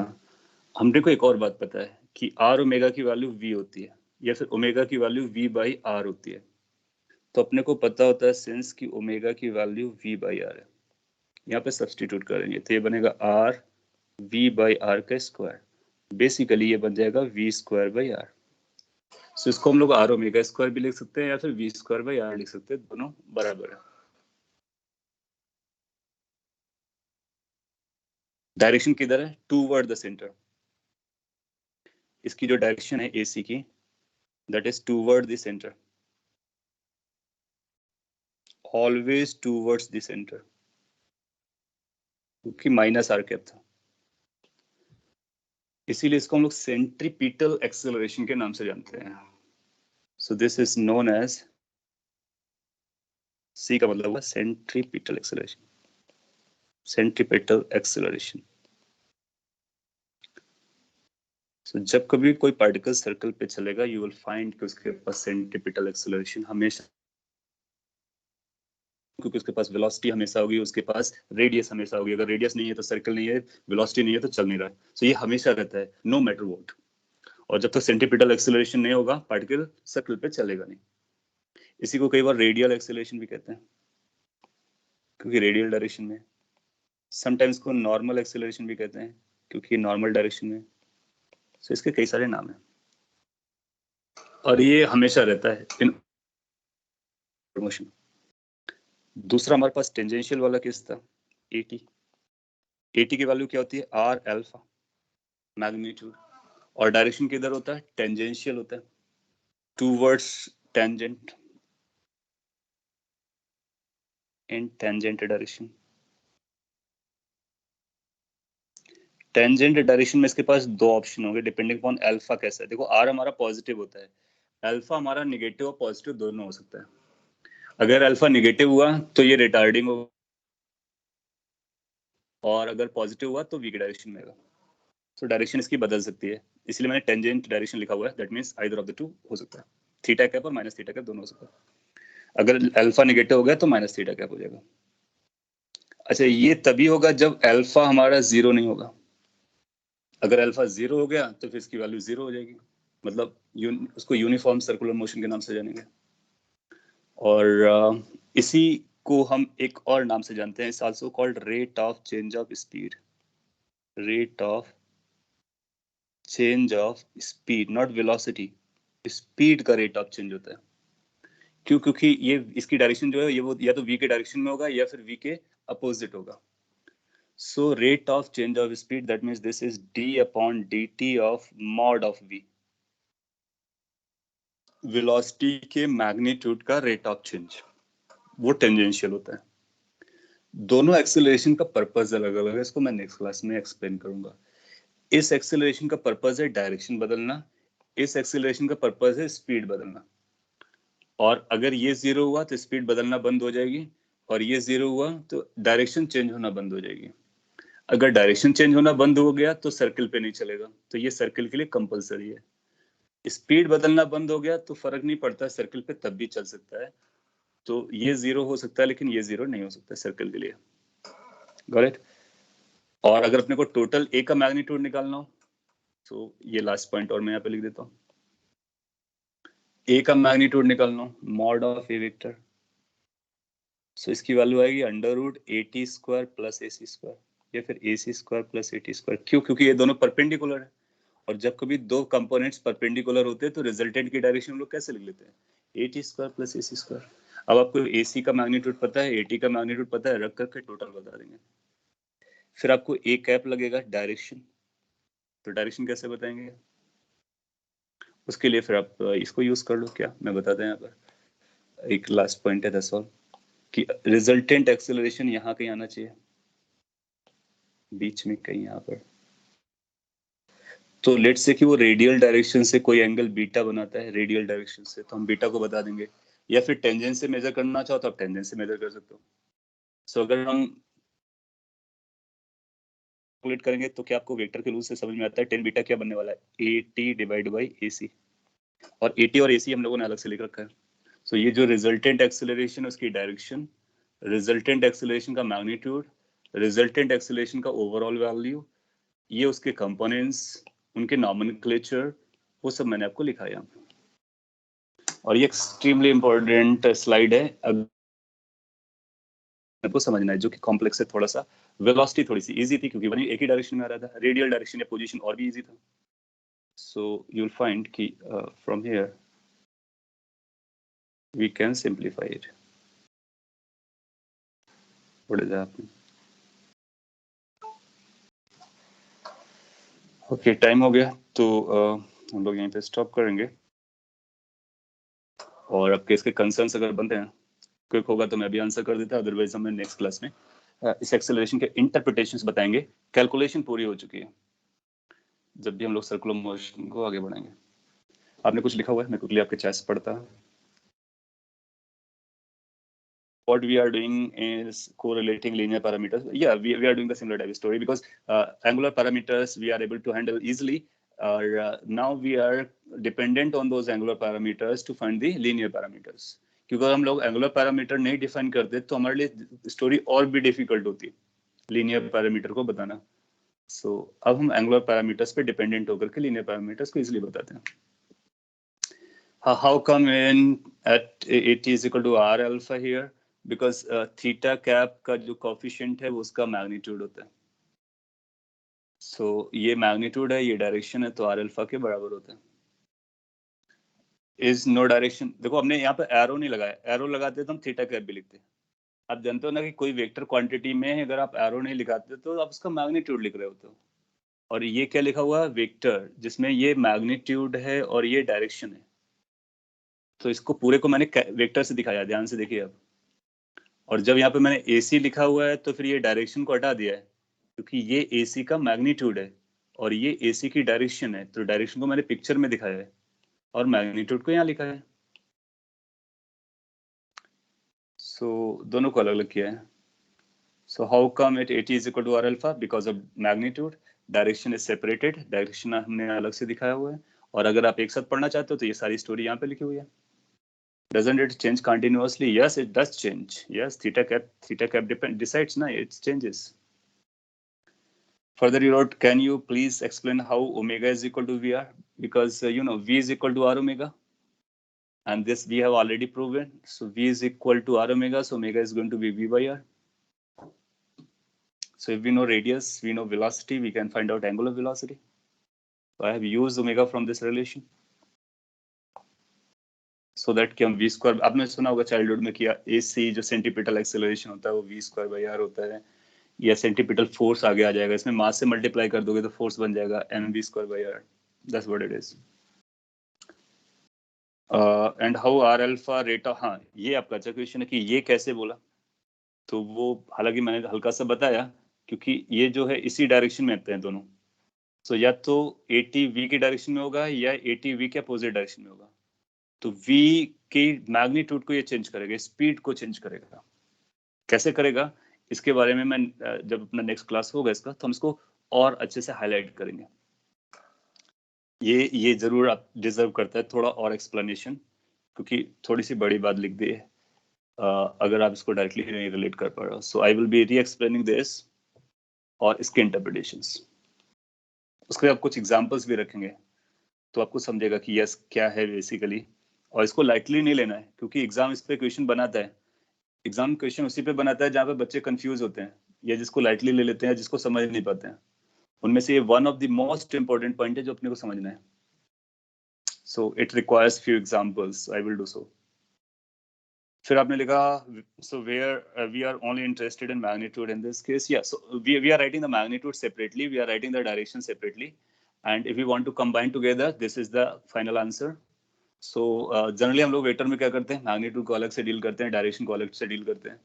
हमने को एक और बात पता है कि R ओमेगा की वैल्यू V होती है या फिर ओमेगा की वैल्यू V बाई R होती है। तो अपने को पता होता है सिंस की ओमेगा की वैल्यू V बाई R है, यहाँ पे सब्सटीट्यूट करेंगे तो ये बनेगा R V बाई R का स्क्वायर, बेसिकली ये बन जाएगा V स्क्वायर बाई R। सो इसको हम लोग R ओमेगा स्क्वायर भी लिख सकते हैं या फिर V स्क्वायर बाई R लिख सकते हैं, दोनों बराबर है। डायरेक्शन किधर है? Toward the centre. इसकी जो डायरेक्शन है AC की that is toward the centre, always towards the centre, क्योंकि माइनस R कैप था, इसीलिए इसको हम लोग सेंट्रीपिटल एक्सेलरेशन के नाम से जानते हैं। So this is known as, C का मतलब हुआ centripetal acceleration, centripetal acceleration. So जब कभी कोई पार्टिकल सर्कल पे चलेगा यू विल फाइंड कि उसके पास सेंट्रीपिटल एक्सेलरेशन हमेशा, क्योंकि उसके पास वेलोसिटी हमेशा होगी, उसके पास रेडियस हमेशा होगी। अगर रेडियस नहीं है तो सर्कल नहीं है, वेलोसिटी नहीं है तो चल नहीं रहा है। सो ये हमेशा रहता है नो मैटर व्हाट। और जब तक सेंट्रीपिटल एक्सेलरेशन नहीं होगा पार्टिकल सर्कल पे चलेगा नहीं। इसी को कई बार रेडियल एक्सेलरेशन भी कहते हैं, क्योंकि रेडियल डायरेक्शन में। समटाइम्स को नॉर्मल एक्सेलरेशन भी कहते हैं, क्योंकि नॉर्मल डायरेक्शन में। सो इसके कई सारे नाम हैं और ये हमेशा रहता है इन मोशन। दूसरा हमारे पास टेंजेंशियल वाला केस था, AT। AT की वैल्यू क्या होती है? R अल्फा मैग्नीट्यूड, और डायरेक्शन किधर होता है? टेंजेंशियल होता है, टूवर्ड्स टेंजेंट, इन टेंजेंट डायरेक्शन। टेंजेंट डायरेक्शन में इसके पास दो ऑप्शन होंगे डिपेंडिंग अपॉन अल्फा कैसा है। देखो R हमारा पॉजिटिव होता है, अल्फा हमारा निगेटिव और पॉजिटिव दोनों हो सकता है। अगर अल्फा निगेटिव हुआ तो ये रिटार्डिंग होगा, और अगर पॉजिटिव हुआ तो वीक डायरेक्शन में होगा। तो डायरेक्शन इसकी बदल सकती है, इसलिए मैंने टेंजेंट डायरेक्शन लिखा हुआ है। That means either of the two हो सकता है, थीटा कैप और माइनस थीटा कैप दोनों हो सकता है। अगर अल्फा निगेटिव हो गया तो माइनस थीटा कैप हो जाएगा। अच्छा, ये तभी होगा जब अल्फा हमारा जीरो नहीं होगा। अगर अल्फा जीरो हो गया तो फिर इसकी वैल्यू जीरो हो जाएगी, मतलब उसको यूनिफॉर्म सर्कुलर मोशन के नाम से जानेंगे। और इसी को हम एक और नाम से जानते हैं, it's also called rate of change of speed. Rate of change of speed, not velocity, speed का रेट ऑफ चेंज होता है। क्यों? क्योंकि ये इसकी डायरेक्शन जो है ये वो या तो v के डायरेक्शन में होगा या फिर v के अपोजिट होगा। सो rate of change of speed that means this is d upon dt of mod of v, velocity के मैग्नीट्यूड का रेट ऑफ चेंज, वो टेंजेंशियल होता है। दोनों एक्सेलरेशन का पर्पस अलग अलग है, इसको मैं नेक्स्ट क्लास में एक्सप्लेन करूंगा। इस एक्सेलरेशन का पर्पस है डायरेक्शन बदलना, इस एक्सेलरेशन का पर्पस है स्पीड बदलना। और अगर ये जीरो हुआ तो स्पीड बदलना बंद हो जाएगी, और ये जीरो हुआ तो डायरेक्शन चेंज होना बंद हो जाएगी। अगर डायरेक्शन चेंज होना बंद हो गया तो सर्कल पे नहीं चलेगा, तो ये सर्कल के लिए कंपलसरी है। स्पीड बदलना बंद हो गया तो फर्क नहीं पड़ता, सर्कल पे तब भी चल सकता है। तो ये जीरो हो सकता है लेकिन ये जीरो नहीं हो सकता सर्कल के लिए। Got it? और अगर अपने को टोटल ए का मैग्नीट्यूड निकालना हो तो ये लास्ट पॉइंट और मैं यहाँ पे लिख देता हूँ। ए का मैग्नीट्यूड निकालना हो, mod of a vector, so इसकी वैल्यू आएगी under root AT square plus AC square, या फिर AC square plus AT square. क्यों? क्योंकि ये दोनों परपेंडिकुलर है, और जब कभी दो कंपोनेंट्स परपेंडिकुलर होते हैं तो रिजल्टेंट की डायरेक्शन हम लोग कैसे लिख लेते हैं? AT square plus AC square. अब आपको AC का मैग्नीट्यूड पता है, AT का मैग्नीट्यूड पता है, रख करके टोटल बता देंगे। फिर आपको A कैप लगेगा डायरेक्शन, तो डायरेक्शन कैसे बताएंगे? उसके लिए फिर आप इसको यूज कर लो। क्या मैं बताते हैं यहाँ पर, एक लास्ट पॉइंट है दैट्स ऑल, कि रिजल्टेंट एक्सेलरेशन यहाँ कहीं आना चाहिए, बीच में कहीं यहाँ पर। तो लेट्स से कि वो रेडियल डायरेक्शन से कोई एंगल बीटा बनाता है, रेडियल डायरेक्शन से, तो हम बीटा को बता देंगे। या फिर टेंजेंट से मेजर करना चाहो तो आप टेंजेंट से मेजर कर सकते हो। सो अगर हम कैलकुलेट करेंगे तो क्या आपको वेक्टर के रूल से समझ में आता है टेन बीटा क्या बनने वाला है, ए टी डिवाइड बाई ए सी। और ए टी और ए सी हम लोगों ने अलग से लिख रखा है। सो ये जो रिजल्टेंट एक्सेलरेशन, उसकी डायरेक्शन, रिजल्टेंट एक्सेलरेशन का मैग्नीट्यूड, रिजल्टेंट एक्सेलरेशन का ओवरऑल वैल्यू, ये उसके कंपोनेंट्स, उनके नॉमेनक्लेचर, वो सब मैंने आपको लिखा है यहाँ पे। और ये एक्सट्रीमली इंपॉर्टेंट स्लाइड है, आपको समझना है, जो कि कॉम्प्लेक्स है थोड़ा सा। वेलोसिटी थोड़ी सी इजी थी क्योंकि वही एक ही डायरेक्शन में आ रहा था, रेडियल डायरेक्शन या पोजीशन और भी इजी था। सो यू विल फाइंड कि from here we can simplify it. What is happening? Okay, time हो गया, तो हम लोग यहीं पे स्टॉप करेंगे। और आपके इसके कंसर्न्स अगर बनते हैं, क्विक होगा तो मैं भी आंसर कर देता, अदरवाइज हमें नेक्स्ट क्लास में इस एक्सेलरेशन के इंटरप्रिटेशंस बताएंगे। कैलकुलेशन पूरी हो चुकी है, जब भी हम लोग सर्कुलर मोशन को आगे बढ़ाएंगे। आपने कुछ लिखा हुआ है, मैं क्विकली आपके चैट से पढ़ता हूँ। What we are doing is correlating linear parameters. Yeah, we are doing the similar type of story because angular parameters we are able to handle easily. Now we are dependent on those angular parameters to find the linear parameters. क्योंकि हम लोग angular parameter नहीं define करते तो हमारे लिए story और भी डिफिकल्ट होती है लीनियर पैरामीटर को बताना। सो अब हम एंगुलर पैरामीटर्स पे डिपेंडेंट होकर के लीनियर पैरामीटर्स को इजीली बताते हैं। How come in at it is equal to r alpha here? Because theta cap का जो कोफिशिएंट है वो उसका मैग्नीट्यूड होता है। सो ये मैग्नीट्यूड है, ये डायरेक्शन है, तो आर अल्फा के बराबर होता है। इज नो डायरेक्शन, देखो हमने यहाँ पे एरो नहीं लगाया, एरो लगाते तो हम थीटा कैप भी लिखते। आप जानते हो ना कि कोई वेक्टर क्वांटिटी में अगर आप एरो नहीं लिखाते तो आप उसका मैग्नीट्यूड लिख रहे होते हो। और ये क्या लिखा हुआ है, वेक्टर, जिसमें ये मैग्नीट्यूड है और ये डायरेक्शन है। तो इसको पूरे को मैंने वेक्टर से दिखाया, ध्यान से देखिए अब। और जब यहाँ पे मैंने AC लिखा हुआ है तो फिर ये डायरेक्शन को हटा दिया है, क्योंकि ये AC का मैग्नीट्यूड है और ये AC की डायरेक्शन है, तो डायरेक्शन को मैंने पिक्चर में दिखाया है और मैग्नीट्यूड को यहाँ लिखा है। सो दोनों को अलग अलग किया है। So how come it AT is equal to R alpha? Because of magnitude. Direction is separated, direction हमने अलग से दिखाया हुआ है। और अगर आप एक साथ पढ़ना चाहते हो तो ये सारी स्टोरी यहाँ पे लिखी हुई है। Doesn't it change continuously? Yes, it does change. Yes, theta cap decides, na, it changes. Further, you wrote, can you please explain how omega is equal to VR? Because, V is equal to R omega. And this we have already proven. So V is equal to R omega. So omega is going to be V by R. So if we know radius, we know velocity, we can find out angular velocity. So I have used omega from this relation. So that कि हम v square, आपने सुना होगा childhood में किया, AC जो centripetal acceleration होता है वो v स्क्वायर बाई r होता है, या सेंटीपिटल फोर्स आगे आ जाएगा, इसमें मास से मल्टीप्लाई कर दोगे तो फोर्स बन जाएगा mv square by r. That's what it is. And how R alpha rate, हाँ ये आपका अच्छा क्वेश्चन है कि ये कैसे बोला, तो वो हालांकि मैंने हल्का सा बताया, क्योंकि ये जो है इसी डायरेक्शन में आते हैं दोनों। सो या तो AT v की डायरेक्शन में होगा या AT v के अपोजिट डायरेक्शन में होगा। तो v की मैग्नीट्यूड को ये चेंज करेगा, स्पीड को चेंज करेगा। कैसे करेगा इसके बारे में मैं जब अपना नेक्स्ट क्लास होगा इसका, तो हम इसको और अच्छे से हाईलाइट करेंगे। ये जरूर आप डिजर्व करता है थोड़ा और एक्सप्लेनेशन, क्योंकि थोड़ी सी बड़ी बात लिख दी है अगर आप इसको डायरेक्टली नहीं रिलेट कर पा रहे हो। सो आई विल बी री एक्सप्लेनिंग दिस और इसके इंटरप्रिटेशंस। उसके बाद कुछ एग्जांपल्स भी रखेंगे, तो आपको समझेगा कि यस क्या है बेसिकली। और इसको लाइटली नहीं लेना है, क्योंकि एग्जाम इस पे क्वेश्चन बनाता है। एग्जाम क्वेश्चन उसी पे बनाता है जहाँ पे बच्चे कंफ्यूज होते हैं, या जिसको लाइटली ले लेते हैं, जिसको समझ नहीं पाते हैं। उनमें से ये one of the most important point है जो अपने को समझना है। So it requires few examples, I will do so. फिर आपने लिखा, so where we are only interested in magnitude in this case. Yeah, so we are writing the magnitude separately, we are writing the direction separately, and if we want to combine together, this is the final answer. So generally हम लोग vector में क्या करते हैं, magnitude को अलग से deal करते हैं, डायरेक्शन को अलग से डील करते हैं.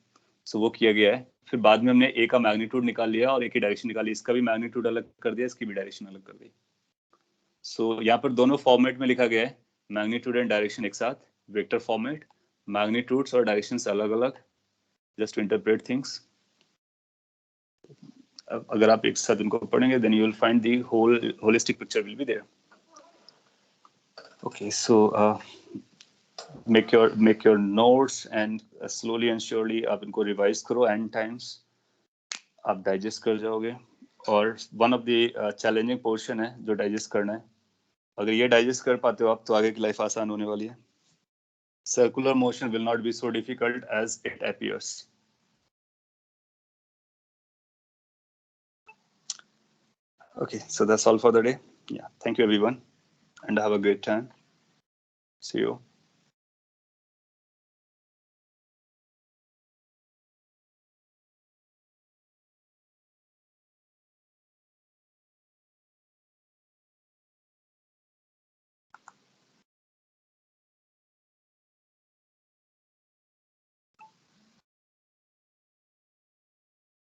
सो वो किया गया है. फिर बाद में हमने ए का मैग्नीट्यूड निकाल लिया और ए की डायरेक्शन निकाली. इसका भी मैग्नीट्यूड अलग कर दिया, इसकी भी डायरेक्शन अलग कर दी. सो यहाँ पर दोनों फॉर्मेट में लिखा गया है, मैग्नीट्यूड एंड डायरेक्शन एक साथ, वेक्टर फॉर्मेट, मैग्नीट्यूड्स और डायरेक्शंस अलग अलग, जस्ट टू इंटरप्रेट थिंग्स. अगर आप एक साथ इनको पढ़ेंगे then you will find the whole holistic picture will be there. Okay, so make your notes and slowly and surely आप इनको revise करो, n times आप digest कर जाओगे. और one of the challenging portion है जो digest करना है. अगर ये digest कर पाते हो आप तो आगे की लाइफ आसान होने वाली है. Circular motion will not be so difficult as it appears. Okay, so that's all for the day. Yeah, thank you everyone and have a great time. See you.